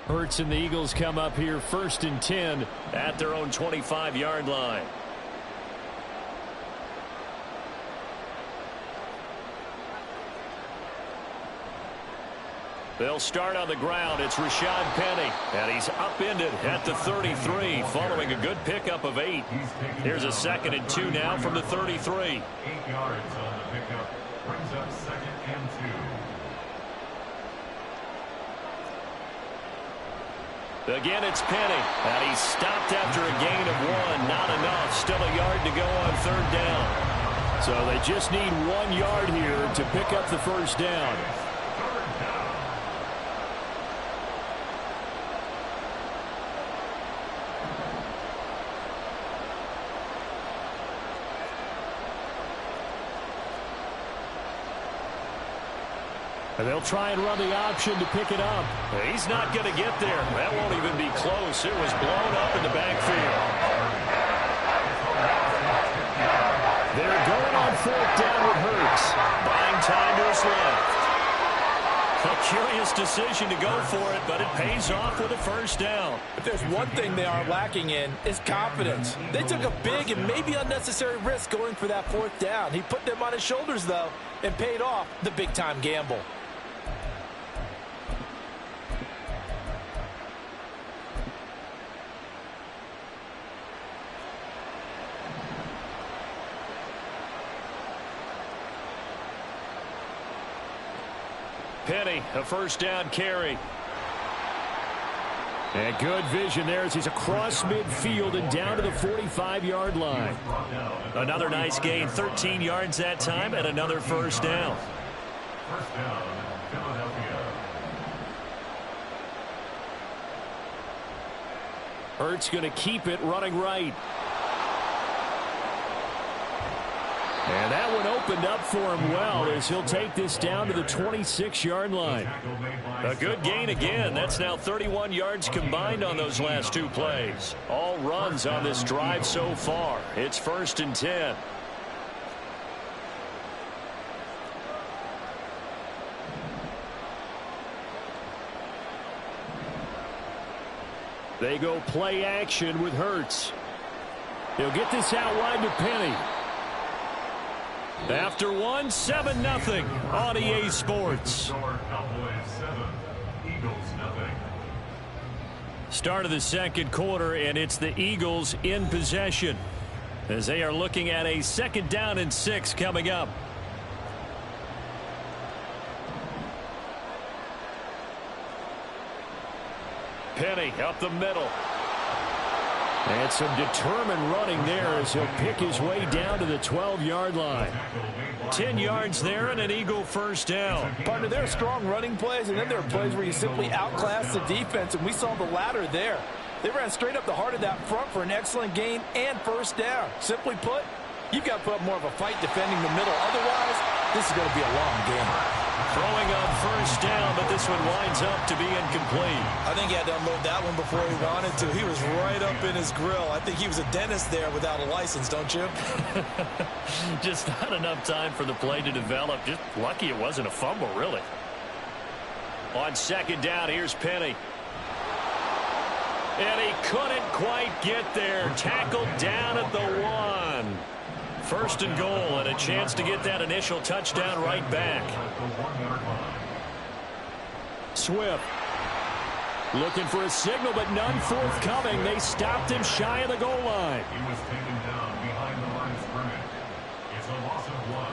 Hurts and the Eagles come up here 1st and 10 at their own 25-yard line. They'll start on the ground. It's Rashad Penny, and he's upended at the 33 following a good pickup of 8. Here's a 2nd and 2 now from the 33. 8 yards on the pickup. Brings up 2nd and 2. Again, it's Penny, and he's stopped after a gain of 1. Not enough. Still a yard to go on 3rd down. So they just need 1 yard here to pick up the 1st down. And they'll try and run the option to pick it up. He's not going to get there. That won't even be close. It was blown up in the backfield. They're going on 4th down with Hurts. Buying time to his left. A curious decision to go for it, but it pays off with a 1st down. If there's one thing they aren't lacking in, it's confidence. They took a big and maybe unnecessary risk going for that 4th down. He put them on his shoulders, though, and paid off the big-time gamble. Penny, a 1st down carry. And good vision there as he's across midfield and down to the 45-yard line. Another nice gain, 13 yards that time, and another 1st down. 1st down, Philadelphia. Hurts going to keep it running right. And that one opened up for him well as he'll take this down to the 26-yard line. A good gain again. That's now 31 yards combined on those last 2 plays. All runs on this drive so far. It's 1st and 10. They go play action with Hurts. He'll get this out wide to Penny. After 1, 7-0 on EA Sports. Start of the 2nd quarter, and it's the Eagles in possession as they are looking at a 2nd down and 6 coming up. Penny up the middle. And some determined running there as he'll pick his way down to the 12-yard line. 10 yards there and an Eagle 1st down. Partner, there are strong running plays, and then there are plays where you simply outclass the defense, and we saw the latter there. They ran straight up the heart of that front for an excellent gain and 1st down. Simply put, you've got to put up more of a fight defending the middle. Otherwise, this is going to be a long game. Throwing on 1st down, but this one winds up to be incomplete. I think he had to unload that one before he wanted to. He was right up in his grill. I think he was a dentist there without a license, don't you? Just not enough time for the play to develop. Just lucky it wasn't a fumble, really. On 2nd down, here's Penny. And he couldn't quite get there. Tackled down at the 1. 1st and goal, and a chance to get that initial touchdown right back. Swift looking for a signal, but none forthcoming. They stopped him shy of the goal line. He was taken down behind the line of scrimmage. It's a loss of 1.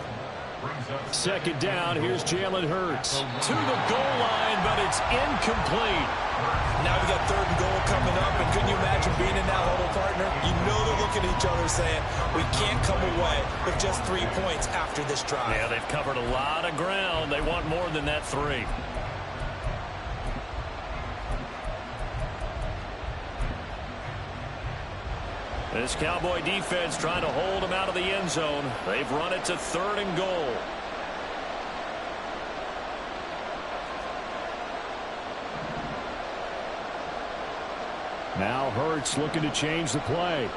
Brings up 2nd down. Here's Jalen Hurts. To the goal line, but it's incomplete. Now we got 3rd and goal coming up, and couldn't you imagine being in that huddle, partner? You know they're looking at each other saying, we can't come away with just 3 points after this drive. Yeah, they've covered a lot of ground. They want more than that 3. This Cowboy defense trying to hold them out of the end zone. They've run it to 3rd and goal. Now Hurts looking to change the play.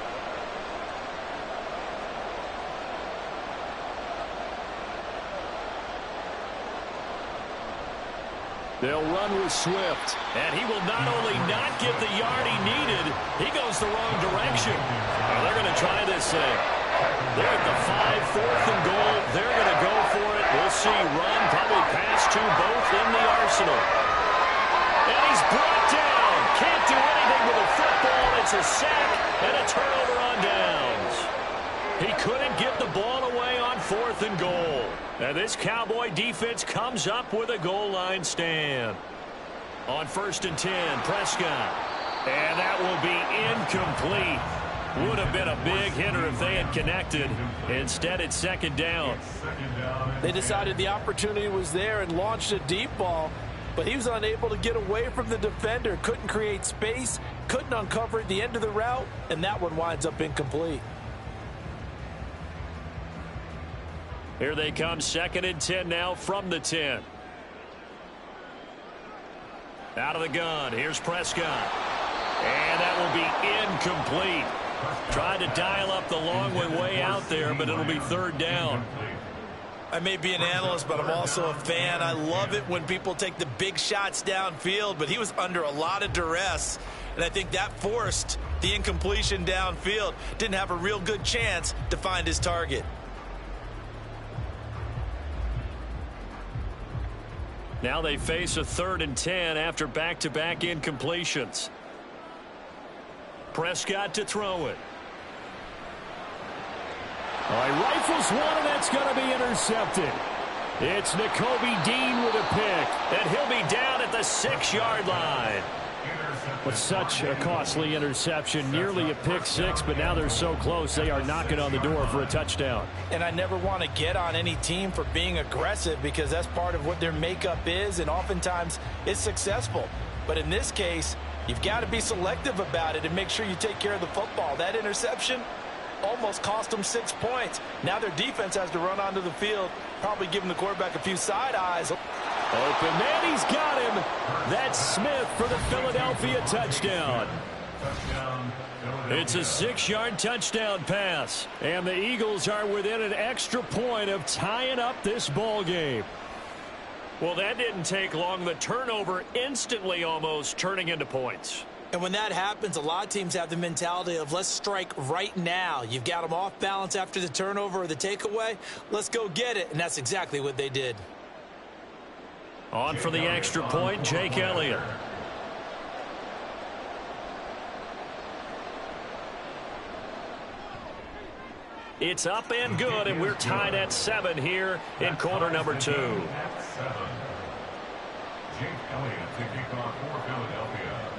They'll run with Swift. And he will not only not get the yard he needed, he goes the wrong direction. Well, they're going to try this thing. They're at the 5, 4th and goal. They're going to go for it. We'll see. Run, probably pass to both in the arsenal. And he's brought down. Can't do anything with a football. It's a sack and a turnover on downs. He couldn't get the ball away on 4th and goal. And this Cowboy defense comes up with a goal line stand. On 1st and 10, Prescott. And that will be incomplete. Would have been a big hitter if they had connected. Instead, it's 2nd down. They decided the opportunity was there and launched a deep ball, but he was unable to get away from the defender. Couldn't create space, couldn't uncover the end of the route, and that one winds up incomplete. Here they come, 2nd and 10 now from the 10. Out of the gun, here's Prescott. And that will be incomplete. Tried to dial up the long way out there, but it'll be 3rd down. I may be an analyst, but I'm also a fan. I love it when people take the big shots downfield, but he was under a lot of duress, and I think that forced the incompletion downfield. Didn't have a real good chance to find his target. Now they face a 3rd and 10 after back-to-back incompletions. Prescott to throw it. All right, rifles one, and that's going to be intercepted. It's Nakobe Dean with a pick. And he'll be down at the 6-yard line. With such a costly interception, nearly a pick six, but now they're so close they are knocking on the door for a touchdown. And I never want to get on any team for being aggressive because that's part of what their makeup is, and oftentimes it's successful. But in this case, you've got to be selective about it and make sure you take care of the football. That interception almost cost them 6 points. Now their defense has to run onto the field, probably giving the quarterback a few side eyes. Open man, he's got him. That's Smith for the Philadelphia touchdown. It's a 6-yard touchdown pass. And the Eagles are within an extra point of tying up this ball game. Well, that didn't take long. The turnover instantly almost turning into points. And when that happens, a lot of teams have the mentality of let's strike right now. You've got them off balance after the turnover or the takeaway. Let's go get it. And that's exactly what they did. On for the extra point, Jake Elliott. It's up and good, and we're tied at 7 here in quarter number 2. Jake Elliott to kick off for Philadelphia.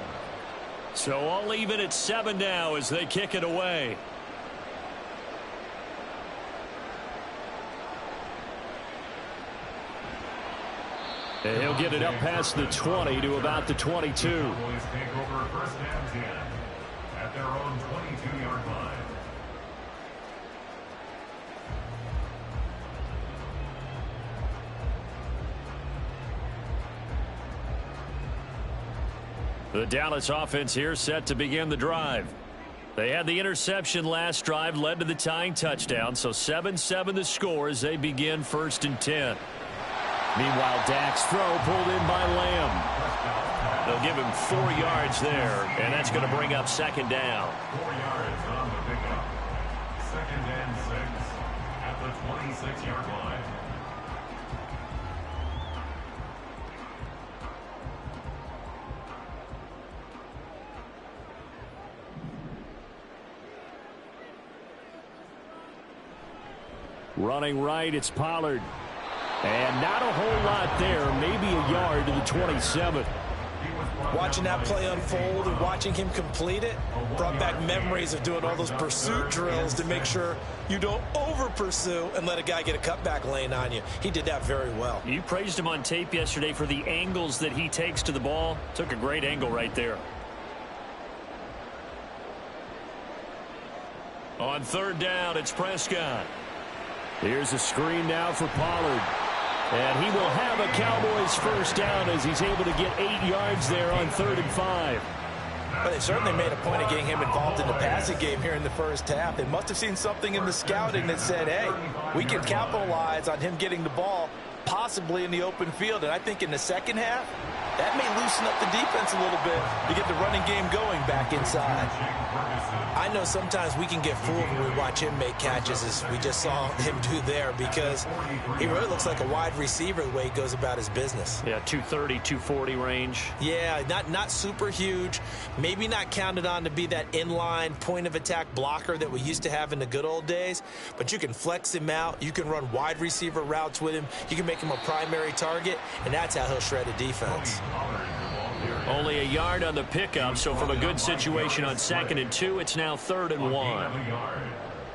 So all even at 7 now as they kick it away. And he'll get it up past the 20 to about the 22. Cowboys take over 1st and 10 at their own 22-yard line. The Dallas offense here set to begin the drive. They had the interception last drive, led to the tying touchdown, so 7-7 the score as they begin 1st and 10. Meanwhile, Dak's throw pulled in by Lamb. They'll give him 4 yards there, and that's going to bring up 2nd down. 4 yards on the pickup. 2nd and 6 at the 26-yard line. Running right, it's Pollard. And not a whole lot there, maybe a yard to the 27. Watching that play unfold and watching him complete it brought back memories of doing all those pursuit drills to make sure you don't over-pursue and let a guy get a cutback lane on you. He did that very well. You praised him on tape yesterday for the angles that he takes to the ball. Took a great angle right there. On 3rd down, it's Prescott. Here's a screen now for Pollard. And he will have a Cowboys 1st down as he's able to get 8 yards there on 3rd and 5. But they certainly made a point of getting him involved in the passing game here in the first half. They must have seen something in the scouting that said, hey, we can capitalize on him getting the ball. possibly in the open field. And I think in the second half, that may loosen up the defense a little bit to get the running game going back inside. I know sometimes we can get fooled when we watch him make catches, as we just saw him do there, because he really looks like a wide receiver the way he goes about his business. Yeah, 230, 240 range. Yeah, not super huge. Maybe not counted on to be that inline point-of-attack blocker that we used to have in the good old days, but you can flex him out. You can run wide receiver routes with him. You can make him a primary target, and that's how he'll shred a defense. Only a yard on the pickup, so from a good situation on 2nd and 2, it's now 3rd and 1.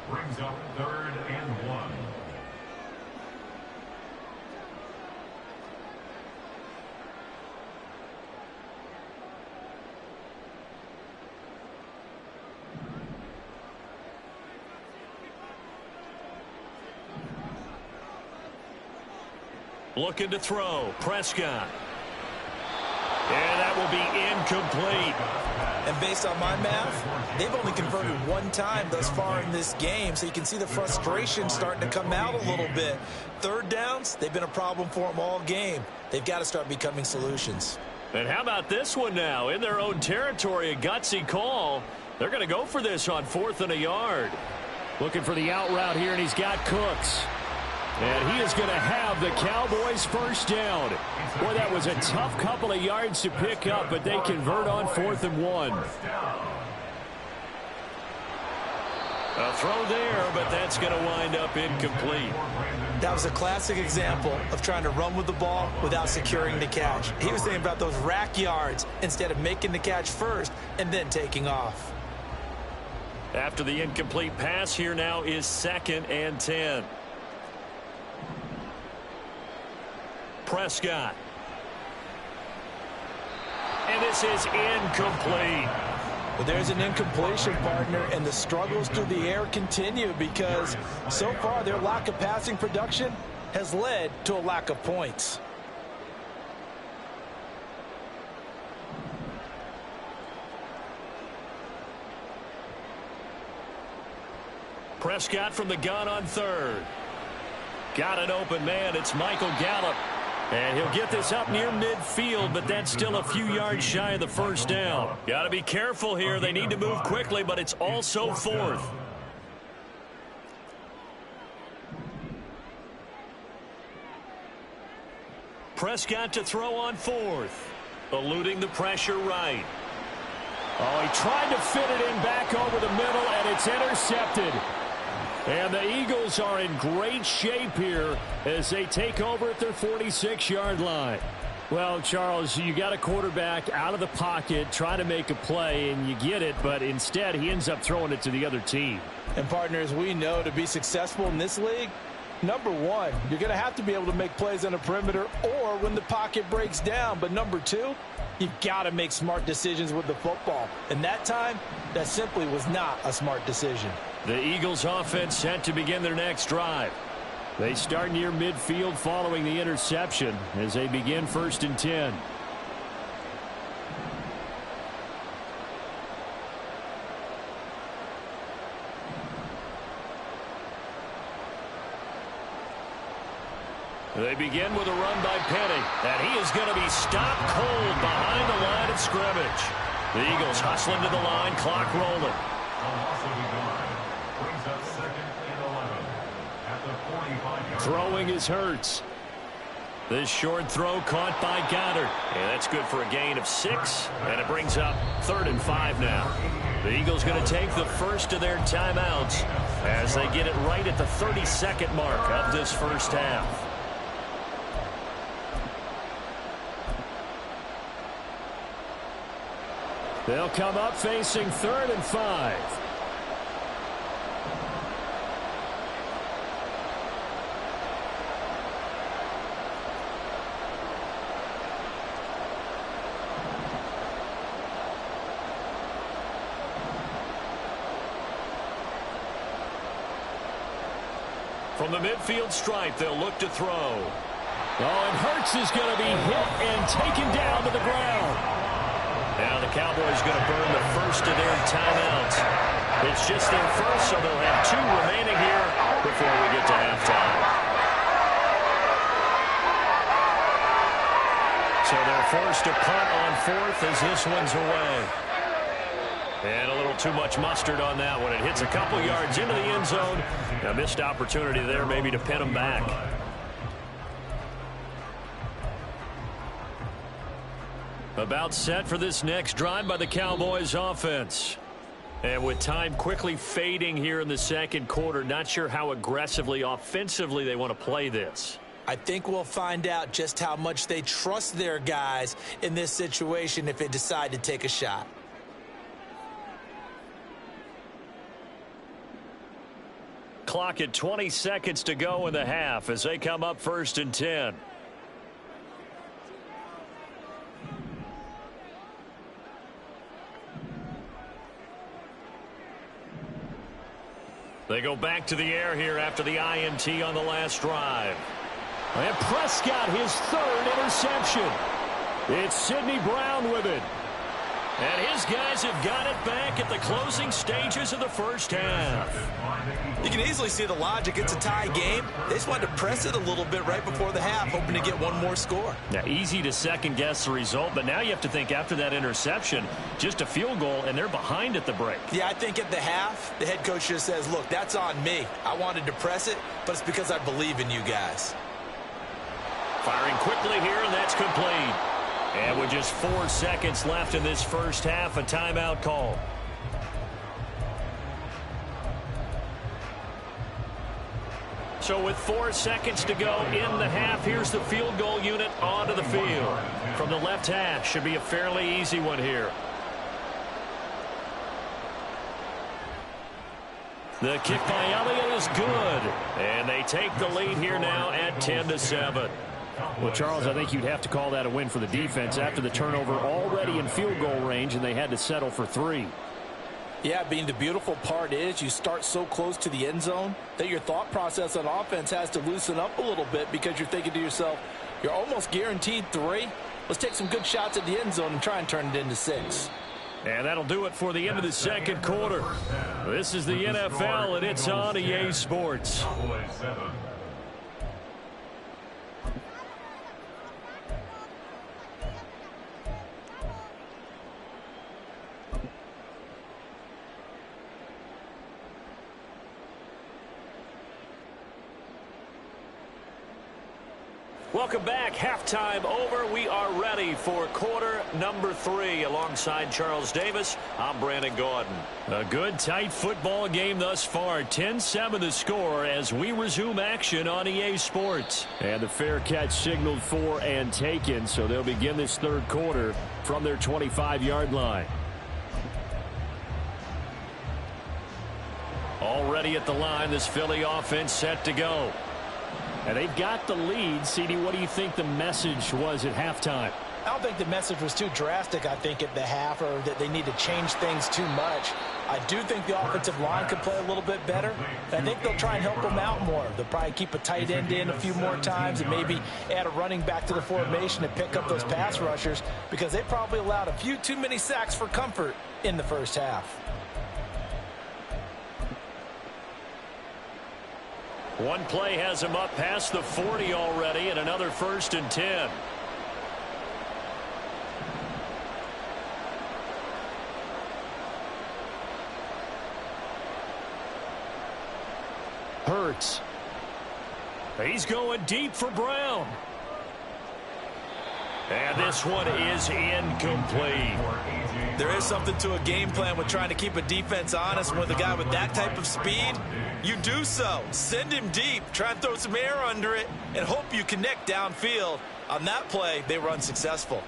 Brings up 3rd and 1. Looking to throw. Prescott. And that will be incomplete. And based on my math, they've only converted one time thus far in this game, so you can see the frustration starting to come out a little bit. 3rd downs, they've been a problem for them all game. They've got to start becoming solutions. And how about this one now? In their own territory, a gutsy call. They're going to go for this on 4th and a yard. Looking for the out route here, and he's got Cooks. And he is going to have the Cowboys first down. Boy, that was a tough couple of yards to pick up, but they convert on 4th and 1. A throw there, but that's going to wind up incomplete. That was a classic example of trying to run with the ball without securing the catch. He was thinking about those rack yards instead of making the catch first and then taking off. After the incomplete pass, here now is 2nd and 10. Prescott. And this is incomplete. But there's an incompletion, partner, and the struggles through the air continue because so far their lack of passing production has led to a lack of points. Prescott from the gun on 3rd. Got an open man. It's Michael Gallup. And he'll get this up near midfield, but that's still a few yards shy of the first down. Got to be careful here. They need to move quickly, but it's also 4th. Prescott to throw on 4th. Eluding the pressure right. Oh, he tried to fit it in back over the middle, and it's intercepted. And the Eagles are in great shape here as they take over at their 46-yard line. Well, Charles, you got a quarterback out of the pocket trying to make a play, and you get it, but instead he ends up throwing it to the other team. And, partners, we know to be successful in this league, number one, you're going to have to be able to make plays on the perimeter or when the pocket breaks down. But number two, you've got to make smart decisions with the football. And that time, that simply was not a smart decision. The Eagles offense set to begin their next drive. They start near midfield following the interception as they begin 1st and 10. They begin with a run by Penny, and he is going to be stopped cold behind the line of scrimmage. The Eagles hustling to the line, clock rolling. Throwing is Hurts. This short throw caught by Goddard. And that's good for a gain of 6, and it brings up 3rd and 5 now. The Eagles going to take the first of their timeouts as they get it right at the 32nd mark of this first half. They'll come up facing 3rd and 5. From the midfield stripe, they'll look to throw. Oh, and Hurts is going to be hit and taken down to the ground. Now the Cowboys going to burn the first of their timeouts. It's just their first, so they'll have 2 remaining here before we get to halftime. So they're forced to punt on fourth as this one's away. And a little too much mustard on that one. It hits a couple yards into the end zone. A missed opportunity there maybe to pin them back. About set for this next drive by the Cowboys offense. And with time quickly fading here in the second quarter, not sure how aggressively, offensively they want to play this. I think we'll find out just how much they trust their guys in this situation if they decide to take a shot. Clock at 20 seconds to go in the half as they come up 1st and 10. They go back to the air here after the INT on the last drive. And Prescott, his 3rd interception. It's Sidney Brown with it. And his guys have got it back at the closing stages of the first half. You can easily see the logic. It's a tie game. They just wanted to press it a little bit right before the half, hoping to get one more score. Now, easy to second-guess the result, but now you have to think after that interception, just a field goal, and they're behind at the break. Yeah, I think at the half, the head coach just says, look, that's on me. I wanted to press it, but it's because I believe in you guys. Firing quickly here, and that's complete. And with just 4 seconds left in this first half, a timeout call. So with 4 seconds to go in the half, here's the field goal unit onto the field. From the left hash, should be a fairly easy one here. The kick by Elliott is good. And they take the lead here now at 10-7. Well, Charles, I think you'd have to call that a win for the defense after the turnover already in field goal range, and they had to settle for 3. Yeah, Bean, the beautiful part is you start so close to the end zone that your thought process on offense has to loosen up a little bit because you're thinking to yourself, you're almost guaranteed 3. Let's take some good shots at the end zone and try and turn it into 6. And that'll do it for the end of the second quarter. This is the NFL, and it's on EA Sports. Welcome back. Halftime over. We are ready for quarter number 3. Alongside Charles Davis, I'm Brandon Gordon. A good, tight football game thus far. 10-7 the score as we resume action on EA Sports. And the fair catch signaled for and taken, so they'll begin this third quarter from their 25-yard line. Already at the line, this Philly offense set to go. And they've got the lead. CD, what do you think the message was at halftime? I don't think the message was too drastic, I think, at the half, or that they need to change things too much. I do think the offensive line could play a little bit better. And I think they'll try and help them out more. They'll probably keep a tight end in a few more times and maybe add a running back to the formation and pick up those pass rushers because they probably allowed a few too many sacks for comfort in the first half. One play has him up past the 40 already, and another 1st and 10. Hurts. He's going deep for Brown. And this one is incomplete. There is something to a game plan with trying to keep a defense honest. With a guy with that type of speed, you do so. Send him deep. Try and throw some air under it and hope you connect downfield. On that play, they were unsuccessful.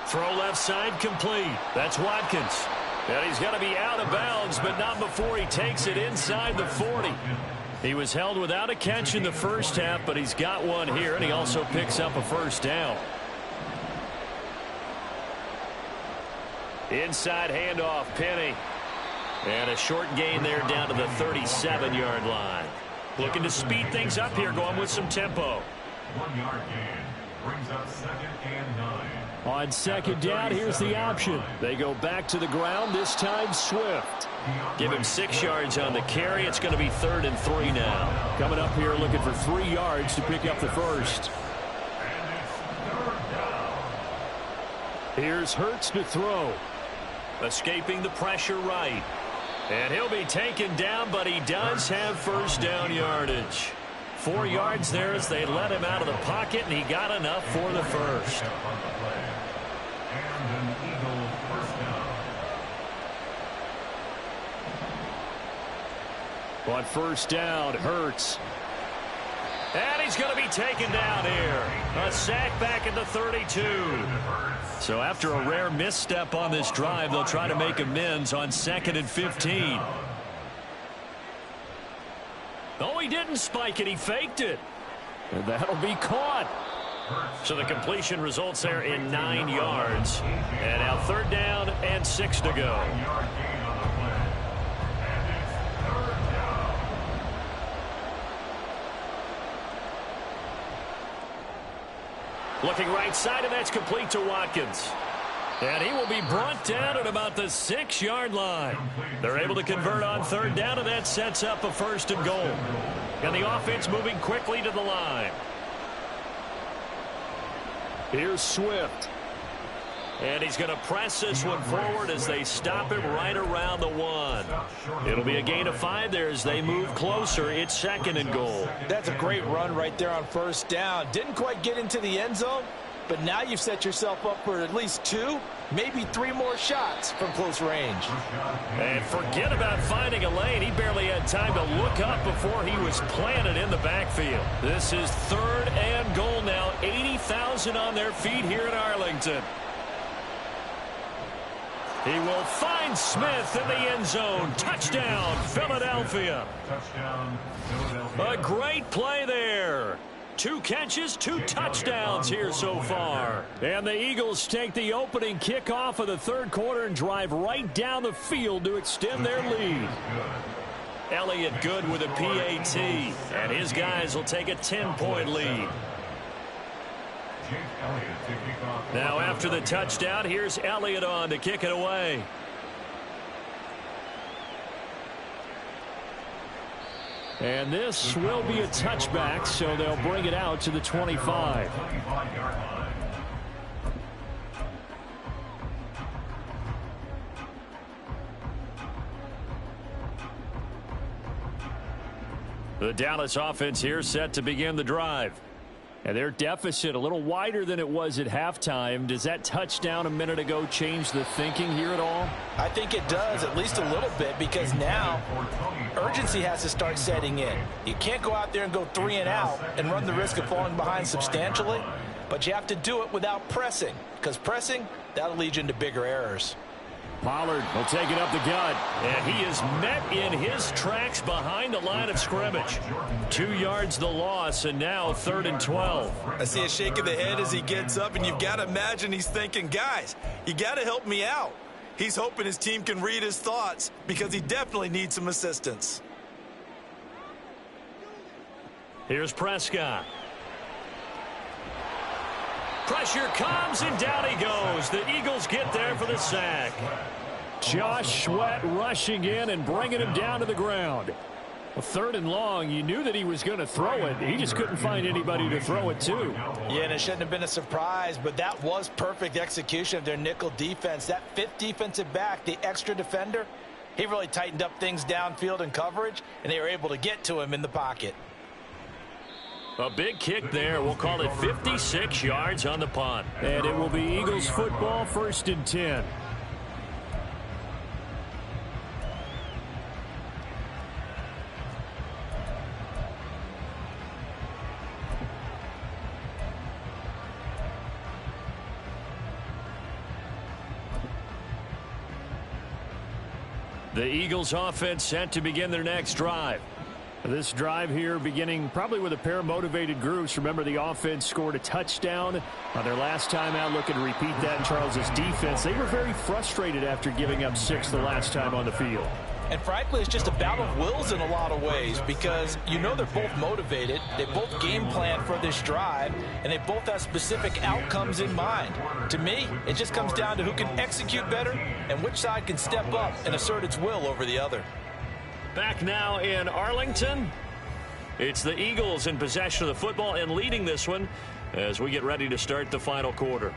Throw left side complete. That's Watkins. And he's going to be out of bounds, but not before he takes it inside the 40. He was held without a catch in the first half, but he's got one here, and he also picks up a first down. Inside handoff, Penny. And a short gain there down to the 37-yard line. Looking to speed things up here, going with some tempo. 1-yard gain brings up 2nd and 9. On 2nd down, here's the option. They go back to the ground, this time Swift. Give him 6 yards on the carry. It's going to be 3rd and 3 now. Coming up here looking for 3 yards to pick up the first. Here's Hurts to throw. Escaping the pressure right. And he'll be taken down, but he does have first down yardage. 4 yards there as they let him out of the pocket, and he got enough for the first. And an Eagle first down. On first down, Hurts. And he's going to be taken down here. A sack back at the 32. So after a rare misstep on this drive, they'll try to make amends on 2nd and 15. Oh, he didn't spike it. He faked it. And that'll be caught. So the completion results there in 9 yards. And now 3rd down and 6 to go. 9-yard gain on the play. And it's 3rd down. Looking right side, and that's complete to Watkins. And he will be brought down at about the 6-yard line. They're able to convert on 3rd down, and that sets up a 1st and goal. And the offense moving quickly to the line. Here's Swift. And he's going to press this one forward as they stop him right around the 1. It'll be a gain of 5 there as they move closer. It's 2nd and goal. That's a great run right there on 1st down. Didn't quite get into the end zone, but now you've set yourself up for at least 2, maybe 3 more shots from close range. And forget about finding a lane. He barely had time to look up before he was planted in the backfield. This is 3rd and goal now. 80,000 on their feet here in Arlington. He will find Smith in the end zone. Touchdown, Philadelphia. Touchdown, Philadelphia. A great play there. 2 catches, 2 touchdowns here so far. And the Eagles take the opening kickoff of the 3rd quarter and drive right down the field to extend their lead. Elliott good with a PAT, and his guys will take a 10-point lead. Now after the touchdown, here's Elliott on to kick it away. And this will be a touchback, so they'll bring it out to the 25. The Dallas offense here set to begin the drive. And their deficit a little wider than it was at halftime. Does that touchdown a minute ago change the thinking here at all? I think it does, at least a little bit, because now urgency has to start setting in. You can't go out there and go 3 and out and run the risk of falling behind substantially, but you have to do it without pressing, because pressing, that'll lead you into bigger errors. Pollard will take it up the gut. And he is met in his tracks behind the line of scrimmage. 2 yards the loss, and now 3rd and 12. I see a shake of the head as he gets up, and you've got to imagine he's thinking, guys, you got to help me out. He's hoping his team can read his thoughts because he definitely needs some assistance. Here's Prescott. Pressure comes, and down he goes. The Eagles get there for the sack. Josh Sweat rushing in and bringing him down to the ground. Well, 3rd and long, you knew that he was going to throw it. He just couldn't find anybody to throw it to. Yeah, and it shouldn't have been a surprise, but that was perfect execution of their nickel defense. That 5th defensive back, the extra defender, he really tightened up things downfield in coverage, and they were able to get to him in the pocket. A big kick there. We'll call it 56 yards on the punt. And it will be Eagles football, 1st and 10. The Eagles offense set to begin their next drive. This drive here beginning probably with a pair of motivated groups. Remember, the offense scored a touchdown on their last time out. Looking to repeat that in Charles's defense. They were very frustrated after giving up 6 the last time on the field. And frankly, it's just a battle of wills in a lot of ways because you know they're both motivated. They both game plan for this drive, and they both have specific outcomes in mind. To me, it just comes down to who can execute better and which side can step up and assert its will over the other. Back now in Arlington. It's the Eagles in possession of the football and leading this one as we get ready to start the final quarter.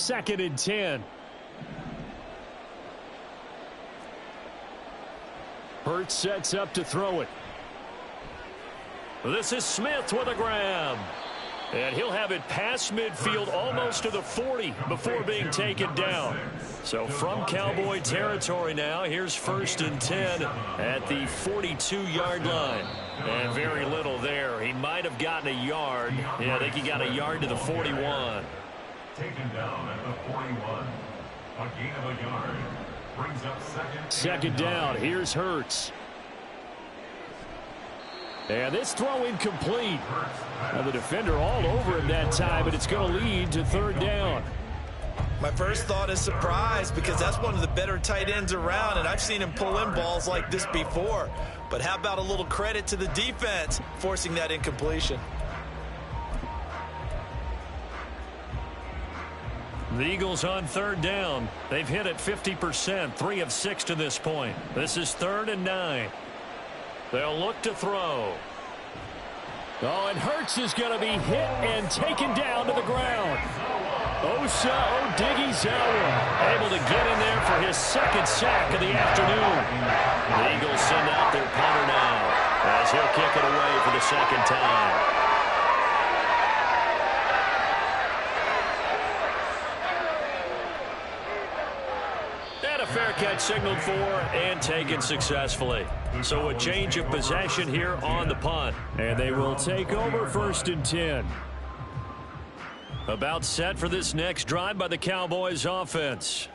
2nd and 10. Hurts sets up to throw it. This is Smith with a grab. And he'll have it past midfield almost to the 40 before being taken down. So from Cowboy territory now, here's 1st and 10 at the 42-yard line. And very little there. He might have gotten a yard. Yeah, I think he got a yard to the 41. Taken down at the 41. A gain of a yard. Brings up second down. Here's Hurts. And this throw incomplete. Now the defender all over him that time, but it's going to lead to 3rd down. My first thought is surprise, because that's one of the better tight ends around, and I've seen him pull in balls like this before. But how about a little credit to the defense forcing that incompletion? The Eagles on 3rd down. They've hit it 50%, 3 of 6 to this point. This is 3rd and 9. They'll look to throw. Oh, and Hurts is going to be hit and taken down to the ground. Osa Odighizuwa able to get in there for his 2nd sack of the afternoon. The Eagles send out their punter now as he'll kick it away for the 2nd time. Fair catch signaled for and taken successfully. So a change of possession here on the punt. And they will take over 1st and 10. About set for this next drive by the Cowboys offense.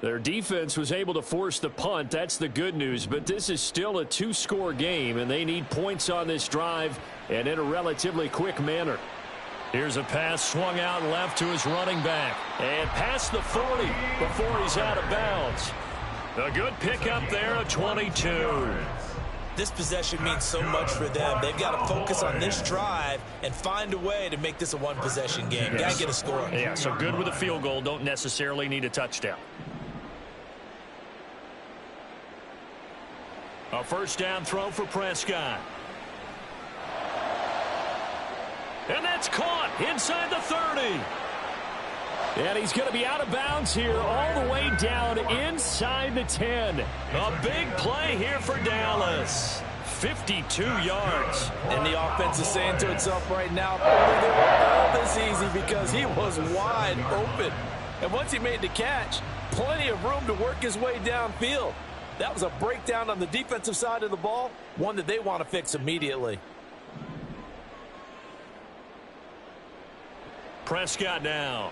Their defense was able to force the punt. That's the good news. But this is still a 2-score game, and they need points on this drive and in a relatively quick manner. Here's a pass swung out left to his running back. And past the 40 before he's out of bounds. A good pickup there of 22. This possession means so much for them. They've got to focus on this drive and find a way to make this a one-possession game. Yes. Got to get a score. Yeah, so good with a field goal. Don't necessarily need a touchdown. A 1st down throw for Prescott. And that's caught inside the 30. And he's going to be out of bounds here all the way down inside the 10. A big play here for Dallas. 52 yards. And the offense is saying to itself right now, only they were all this easy because he was wide open. And once he made the catch, plenty of room to work his way downfield. That was a breakdown on the defensive side of the ball, one that they want to fix immediately. Prescott now.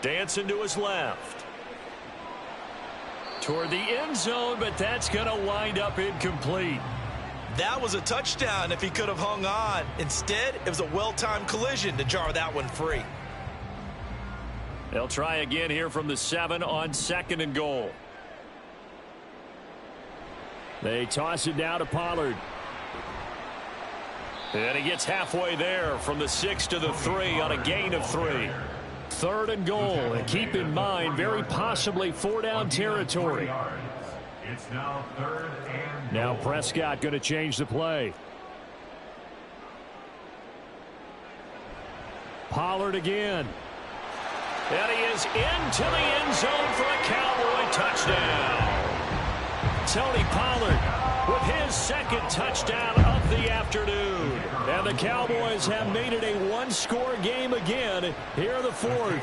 Dancing to his left. Toward the end zone, but that's going to wind up incomplete. That was a touchdown if he could have hung on. Instead, it was a well-timed collision to jar that one free. They'll try again here from the 7 on 2nd and goal. They toss it down to Pollard. And he gets halfway there from the 6 to the 3 on a gain of 3. 3rd and goal. And keep in mind, very possibly 4-down territory. It's now 3rd and now Prescott going to change the play. Pollard again. And he is into the end zone for a Cowboy touchdown. Tony Pollard with his 2nd touchdown of the afternoon. And the Cowboys have made it a 1-score game again here in the 4th.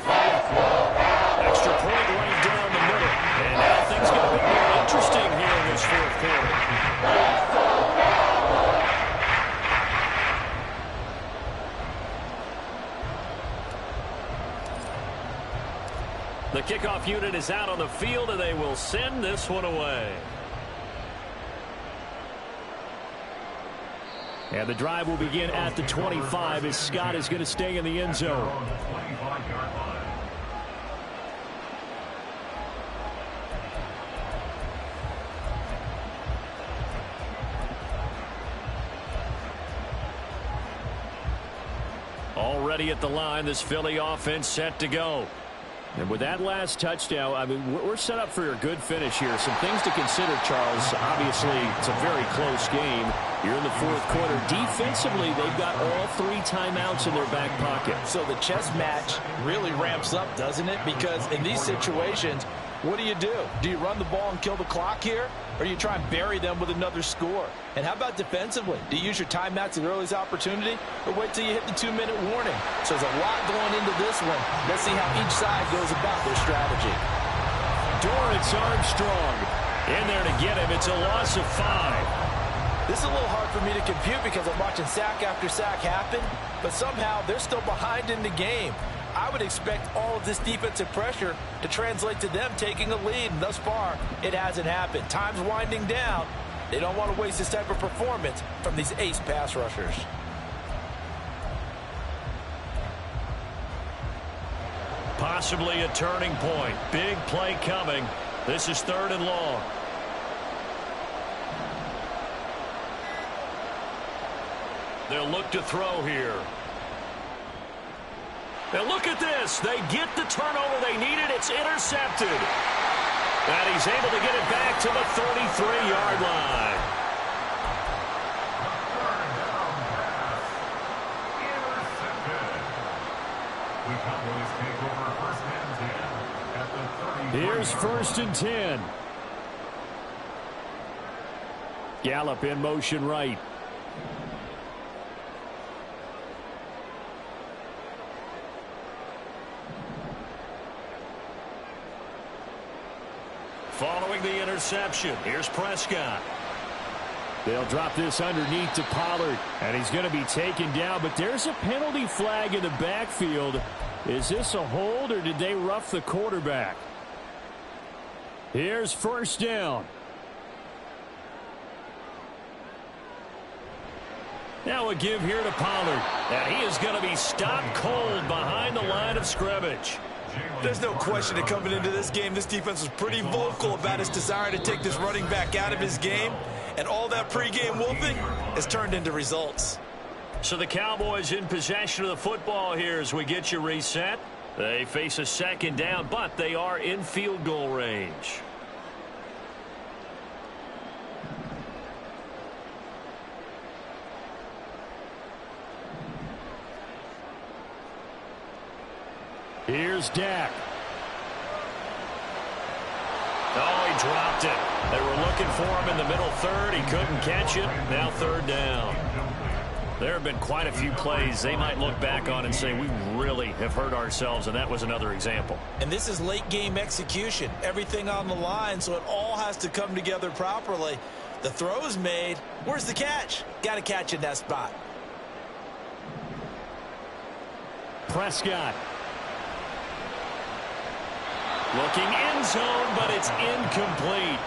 Extra point right down the middle. And now things get a bit more interesting here in this 4th quarter. The kickoff unit is out on the field, and they will send this one away. And the drive will begin at the 25 as Scott is going to stay in the end zone. Already at the line, this Philly offense set to go. And with that last touchdown, I mean, we're set up for a good finish here. Some things to consider, Charles. Obviously, it's a very close game. You're in the fourth quarter. Defensively, they've got all 3 timeouts in their back pocket. So the chess match really ramps up, doesn't it? Because in these situations, what do? Do you run the ball and kill the clock here? Or do you try and bury them with another score? And how about defensively? Do you use your timeouts at the earliest opportunity? Or wait till you hit the 2-minute warning? So there's a lot going into this one. Let's see how each side goes about their strategy. Dorrance Armstrong in there to get him. It's a loss of 5. This is a little hard for me to compute because I'm watching sack after sack happen, but somehow they're still behind in the game. I would expect all of this defensive pressure to translate to them taking a lead, and thus far, it hasn't happened. Time's winding down. They don't want to waste this type of performance from these ace pass rushers. Possibly a turning point. Big play coming. This is 3rd and long. They'll look to throw here. Now look at this. They get the turnover they needed. It's intercepted. And he's able to get it back to the 33-yard line. Here's 1st and 10. Gallup in motion right. Following the interception, here's Prescott. They'll drop this underneath to Pollard, and he's going to be taken down, but there's a penalty flag in the backfield. Is this a hold, or did they rough the quarterback? Here's 1st down. Now a give here to Pollard, and he is going to be stopped cold behind the line of scrimmage. There's no question that coming into this game, this defense was pretty vocal about its desire to take this running back out of his game. And all that pregame wolfing has turned into results. So the Cowboys in possession of the football here as we get you reset. They face a 2nd down, but they are in field goal range. Here's Dak. Oh, he dropped it. They were looking for him in the middle 3rd. He couldn't catch it. Now 3rd down. There have been quite a few plays they might look back on and say, we really have hurt ourselves, and that was another example. And this is late game execution. Everything on the line, so it all has to come together properly. The throw's made. Where's the catch? Got to catch in that spot. Prescott. Looking end zone, but it's incomplete.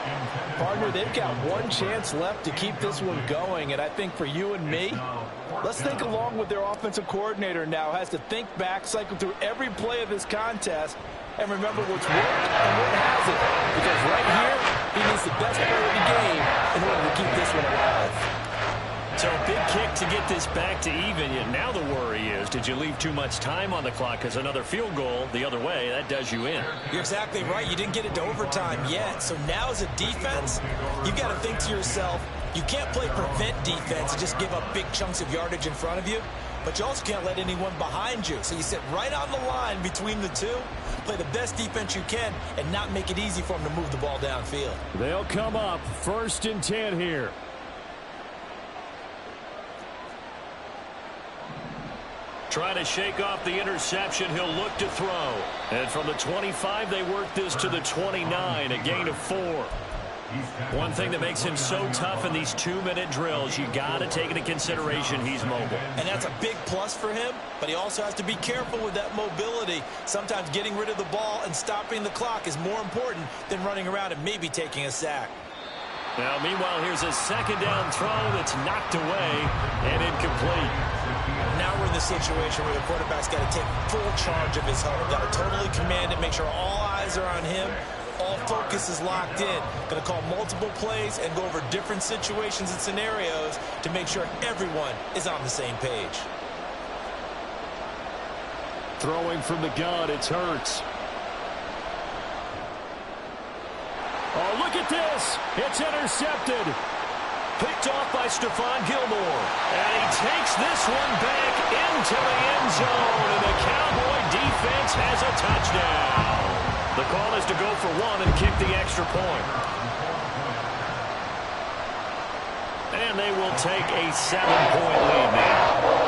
Partner, they've got one chance left to keep this one going, and I think for you and me, let's think along with their offensive coordinator now. Has to think back, cycle through every play of this contest, and remember what's worked and what hasn't. Because right here, he needs the best player of the game in order to keep this one alive. So a big kick to get this back to even. Yet now the worry is, did you leave too much time on the clock? Because another field goal the other way, that does you in. You're exactly right. You didn't get it to overtime yet. So now as a defense, you've got to think to yourself, you can't play prevent defense and just give up big chunks of yardage in front of you. But you also can't let anyone behind you. So you sit right on the line between the two, play the best defense you can, and not make it easy for them to move the ball downfield. They'll come up 1st and 10 here. Trying to shake off the interception. He'll look to throw. And from the 25, they work this to the 29, a gain of 4. One thing that makes him so tough in these 2-minute drills, you got to take into consideration he's mobile. And that's a big plus for him, but he also has to be careful with that mobility. Sometimes getting rid of the ball and stopping the clock is more important than running around and maybe taking a sack. Now, meanwhile, here's a 2nd down throw that's knocked away and incomplete. Now we're in the situation where the quarterback's got to take full charge of his home. Got to totally command it, make sure all eyes are on him. All focus is locked in. Going to call multiple plays and go over different situations and scenarios to make sure everyone is on the same page. Throwing from the gun, it's Hurts. Oh, look at this. It's intercepted. Picked off by Stephon Gilmore. And he takes this one back into the end zone. And the Cowboy defense has a touchdown. The call is to go for one and kick the extra point. And they will take a 7-point lead now.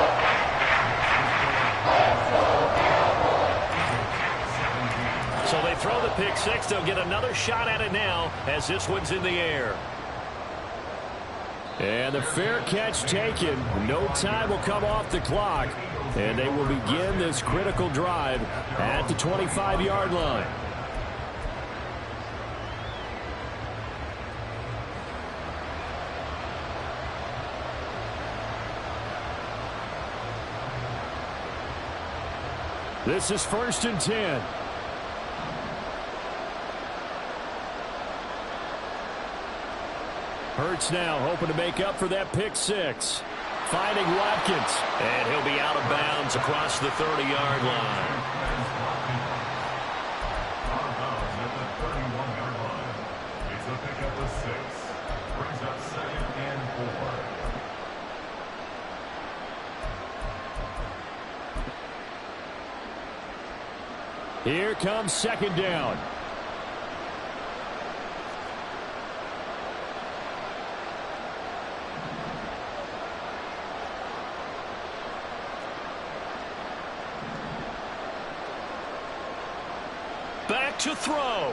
So they throw the pick six. They'll get another shot at it now as this one's in the air. And the fair catch taken. No time will come off the clock. And they will begin this critical drive at the 25-yard line. This is 1st and 10. Hurts now, hoping to make up for that pick six. Finding Watkins. And he'll be out of bounds across the 30-yard line. Out of bounds at the 31-yard line. It's a pickup of 6. Brings up 2nd and 4. Here comes 2nd down. Back to throw.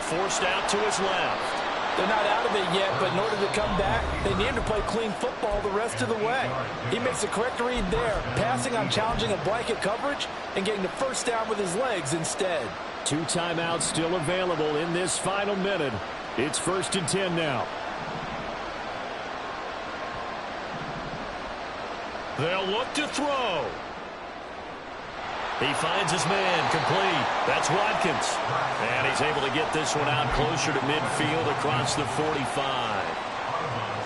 Forced out to his left. They're not out of it yet, but in order to come back, they need him to play clean football the rest of the way. He makes the correct read there, passing on challenging a blanket coverage and getting the first down with his legs instead. 2 timeouts still available in this final minute. It's 1st and 10 now. They'll look to throw. He finds his man, complete. That's Watkins. And he's able to get this one out closer to midfield across the 45.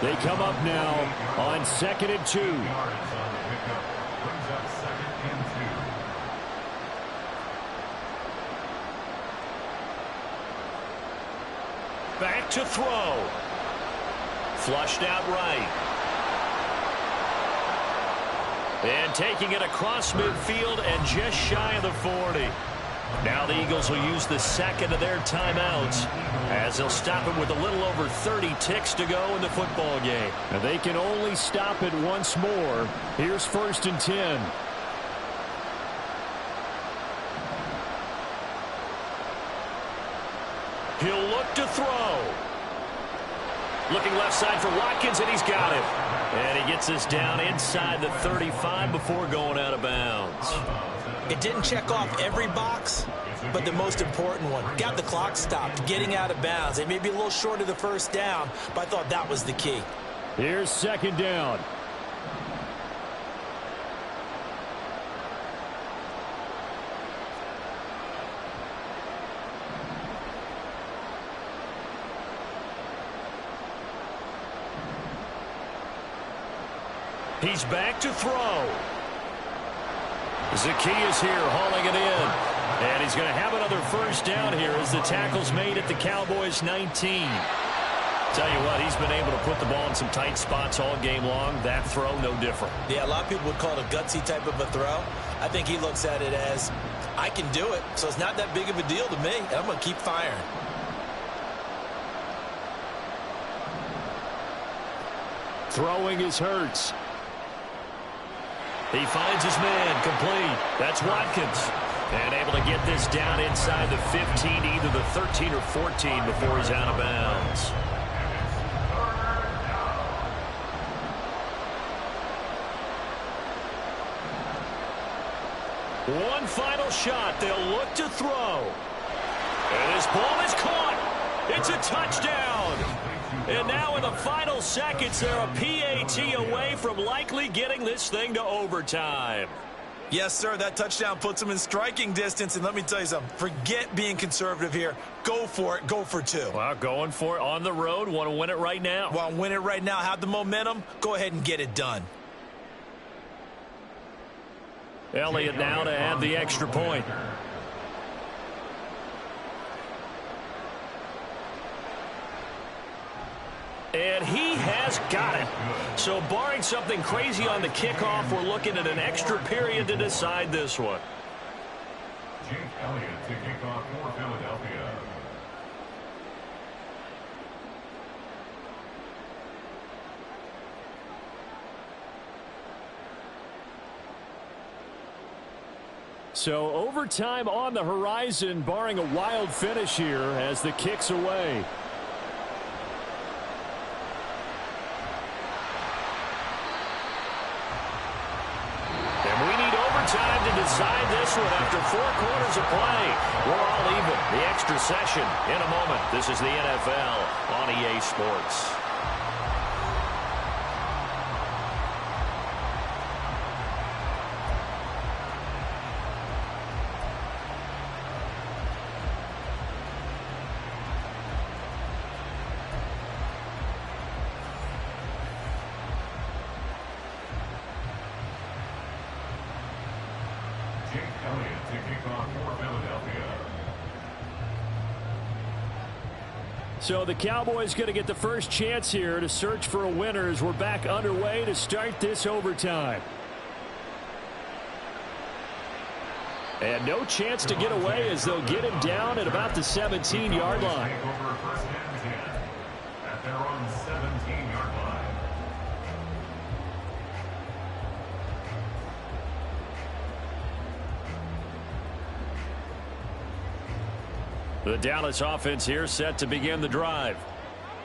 They come up now on 2nd and 2. Brings up 2nd and 2. Back to throw. Flushed out right. And taking it across midfield and just shy of the 40. Now the Eagles will use the second of their timeouts as they'll stop it with a little over 30 ticks to go in the football game. And they can only stop it once more. Here's 1st and 10. He'll look to throw. Looking left side for Watkins, and he's got it. And he gets this down inside the 35 before going out of bounds. It didn't check off every box, but the most important one. Got the clock stopped, getting out of bounds. They may be a little short of the first down, but I thought that was the key. Here's 2nd down. He's back to throw. Zacchaeus here hauling it in. And he's going to have another first down here as the tackle's made at the Cowboys' 19. Tell you what, he's been able to put the ball in some tight spots all game long. That throw, no different. Yeah, a lot of people would call it a gutsy type of a throw. I think he looks at it as, I can do it, so it's not that big of a deal to me, and I'm going to keep firing. Throwing is Hurts. He finds his man, complete. That's Watkins. And able to get this down inside the 15, either the 13 or 14 before he's out of bounds. One final shot. They'll look to throw. And his ball is caught. It's a touchdown. And now in the final seconds, they're a PAT away from likely getting this thing to overtime. Yes, sir, that touchdown puts them in striking distance. And let me tell you something, forget being conservative here. Go for it. Go for 2. Well, going for it on the road. Want to win it right now. Want to win it right now. Have the momentum. Go ahead and get it done. Elliott now to add the extra point. And he has got it. So barring something crazy on the kickoff, we're looking at an extra period to decide this one. Jake Elliott to kick off for Philadelphia. So overtime on the horizon, barring a wild finish here as the kick's away. And we need overtime to decide this one after 4 quarters of play. We're all even. The extra session in a moment. This is the NFL on EA Sports. Jake Elliott to kick off for Philadelphia. So the Cowboys going to get the first chance here to search for a winner as we're back underway to start this overtime. And no chance to get away as they'll get him down at about the 17-yard line. Take over first and 10 at their own 17-yard line. The Dallas offense here set to begin the drive.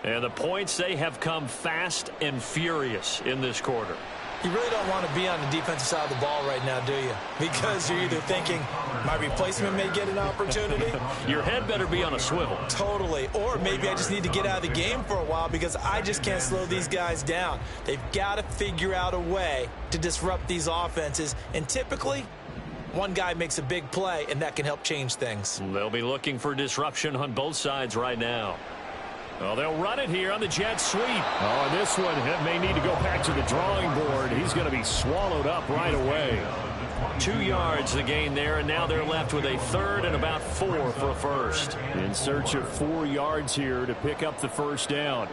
And the points, they have come fast and furious in this quarter. You really don't want to be on the defensive side of the ball right now, do you? Because you're either thinking, my replacement may get an opportunity. Your head better be on a swivel. Totally. Or maybe I just need to get out of the game for a while because I just can't slow these guys down. They've got to figure out a way to disrupt these offenses. And typically, one guy makes a big play, and that can help change things. They'll be looking for disruption on both sides right now. Well, they'll run it here on the jet sweep. Oh, and this one may need to go back to the drawing board. He's going to be swallowed up right away. 2 yards the gain there, and now they're left with a third and about 4 for a first. In search of 4 yards here to pick up the first down.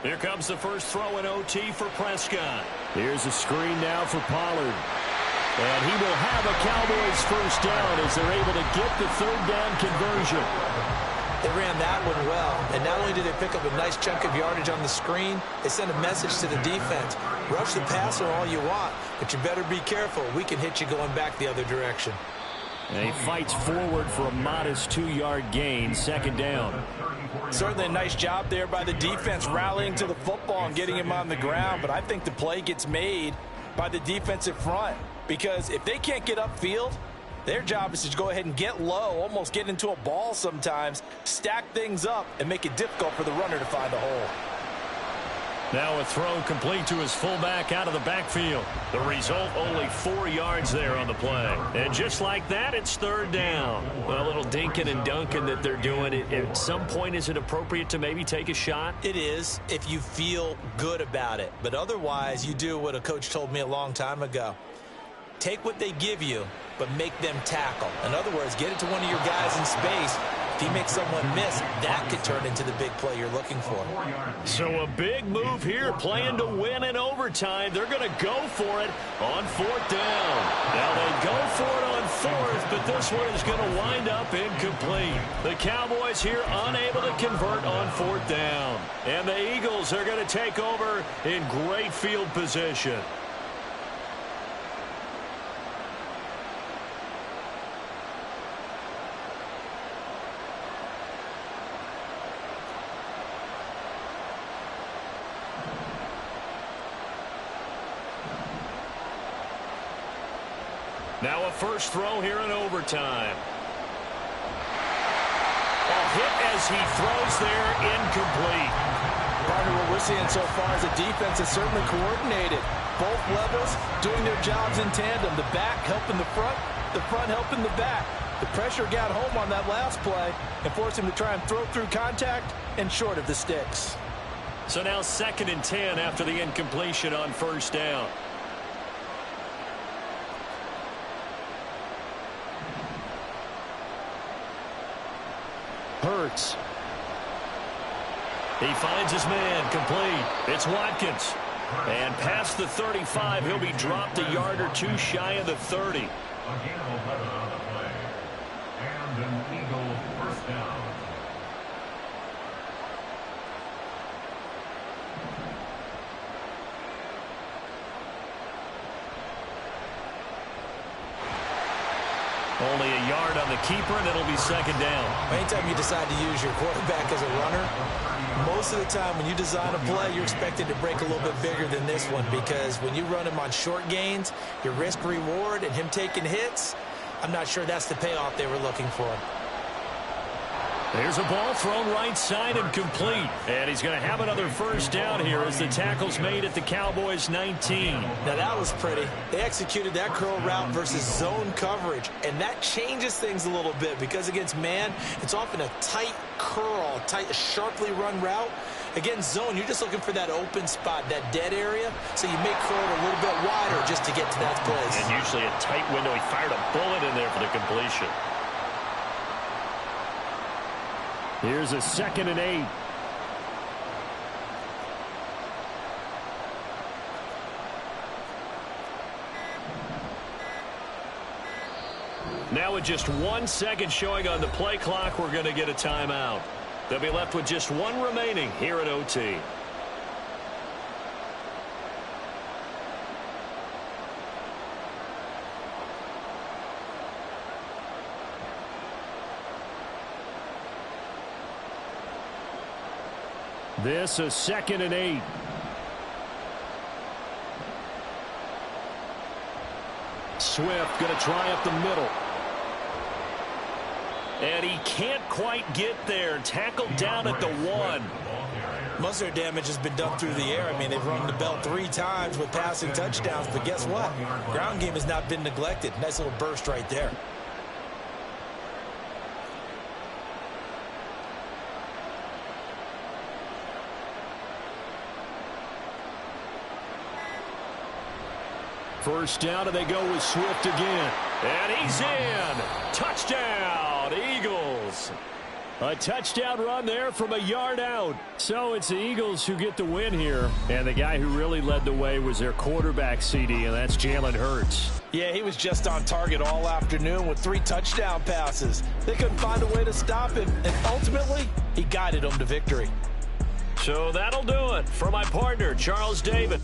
Here comes the first throw in OT for Prescott. Here's a screen now for Pollard. And he will have a Cowboys first down as they're able to get the third down conversion. They ran that one well, and not only did they pick up a nice chunk of yardage on the screen, they sent a message to the defense. Rush the passer all you want, but you better be careful. We can hit you going back the other direction. And he fights forward for a modest 2-yard gain, second down. Certainly a nice job there by the defense rallying to the football and getting him on the ground, but I think the play gets made by the defensive front because if they can't get upfield, their job is to go ahead and get low, almost get into a ball sometimes, stack things up, and make it difficult for the runner to find a hole. Now a throw complete to his fullback out of the backfield. The result, only 4 yards there on the play. And just like that, it's third down. Well, a little dinking and dunking that they're doing. At some point, is it appropriate to maybe take a shot? It is if you feel good about it. But otherwise, you do what a coach told me a long time ago. Take what they give you, but make them tackle. In other words, get it to one of your guys in space. If he makes someone miss, that could turn into the big play you're looking for. So a big move here, playing to win in overtime. They're going to go for it on fourth down. Now they go for it on fourth, but this one is going to wind up incomplete. The Cowboys here unable to convert on fourth down. And the Eagles are going to take over in great field position. Now a first throw here in overtime. A hit as he throws there, incomplete. Partner, what we're seeing so far is the defense is certainly coordinated. Both levels doing their jobs in tandem. The back helping the front helping the back. The pressure got home on that last play and forced him to try and throw through contact and short of the sticks. So now 2nd and 10 after the incompletion on first down. Hurts. He finds his man, complete. It's Watkins. And past the 35, he'll be dropped a yard or two shy of the 30. A gain of 11 on the play. And an Eagle first down. Only a yard on the keeper, and it'll be second down. Anytime you decide to use your quarterback as a runner, most of the time when you design a play, you're expected to break a little bit bigger than this one, because when you run him on short gains, your risk-reward and him taking hits, I'm not sure that's the payoff they were looking for. There's a ball thrown right side and complete. And he's going to have another first down here as the tackle's made at the Cowboys' 19. Now that was pretty. They executed that curl route versus zone coverage, and that changes things a little bit because against man, it's often a tight curl, tight, sharply run route. Against zone, you're just looking for that open spot, that dead area, so you make curl a little bit wider just to get to that place. And usually a tight window. He fired a bullet in there for the completion. Here's a 2nd and 8. Now with just 1 second showing on the play clock, we're going to get a timeout. They'll be left with just one remaining here at OT. This a 2nd and 8. Swift going to try up the middle. And he can't quite get there. Tackled down at the 1. Most of their damage has been done through the air. I mean, they've rung the bell 3 times with passing touchdowns, but guess what? Ground game has not been neglected. Nice little burst right there. First down, and they go with Swift again. And he's in. Touchdown, Eagles. A touchdown run there from a yard out. So it's the Eagles who get the win here. And the guy who really led the way was their quarterback, CD, and that's Jalen Hurts. Yeah, he was just on target all afternoon with 3 touchdown passes. They couldn't find a way to stop him, and ultimately, he guided them to victory. So that'll do it for my partner, Charles David.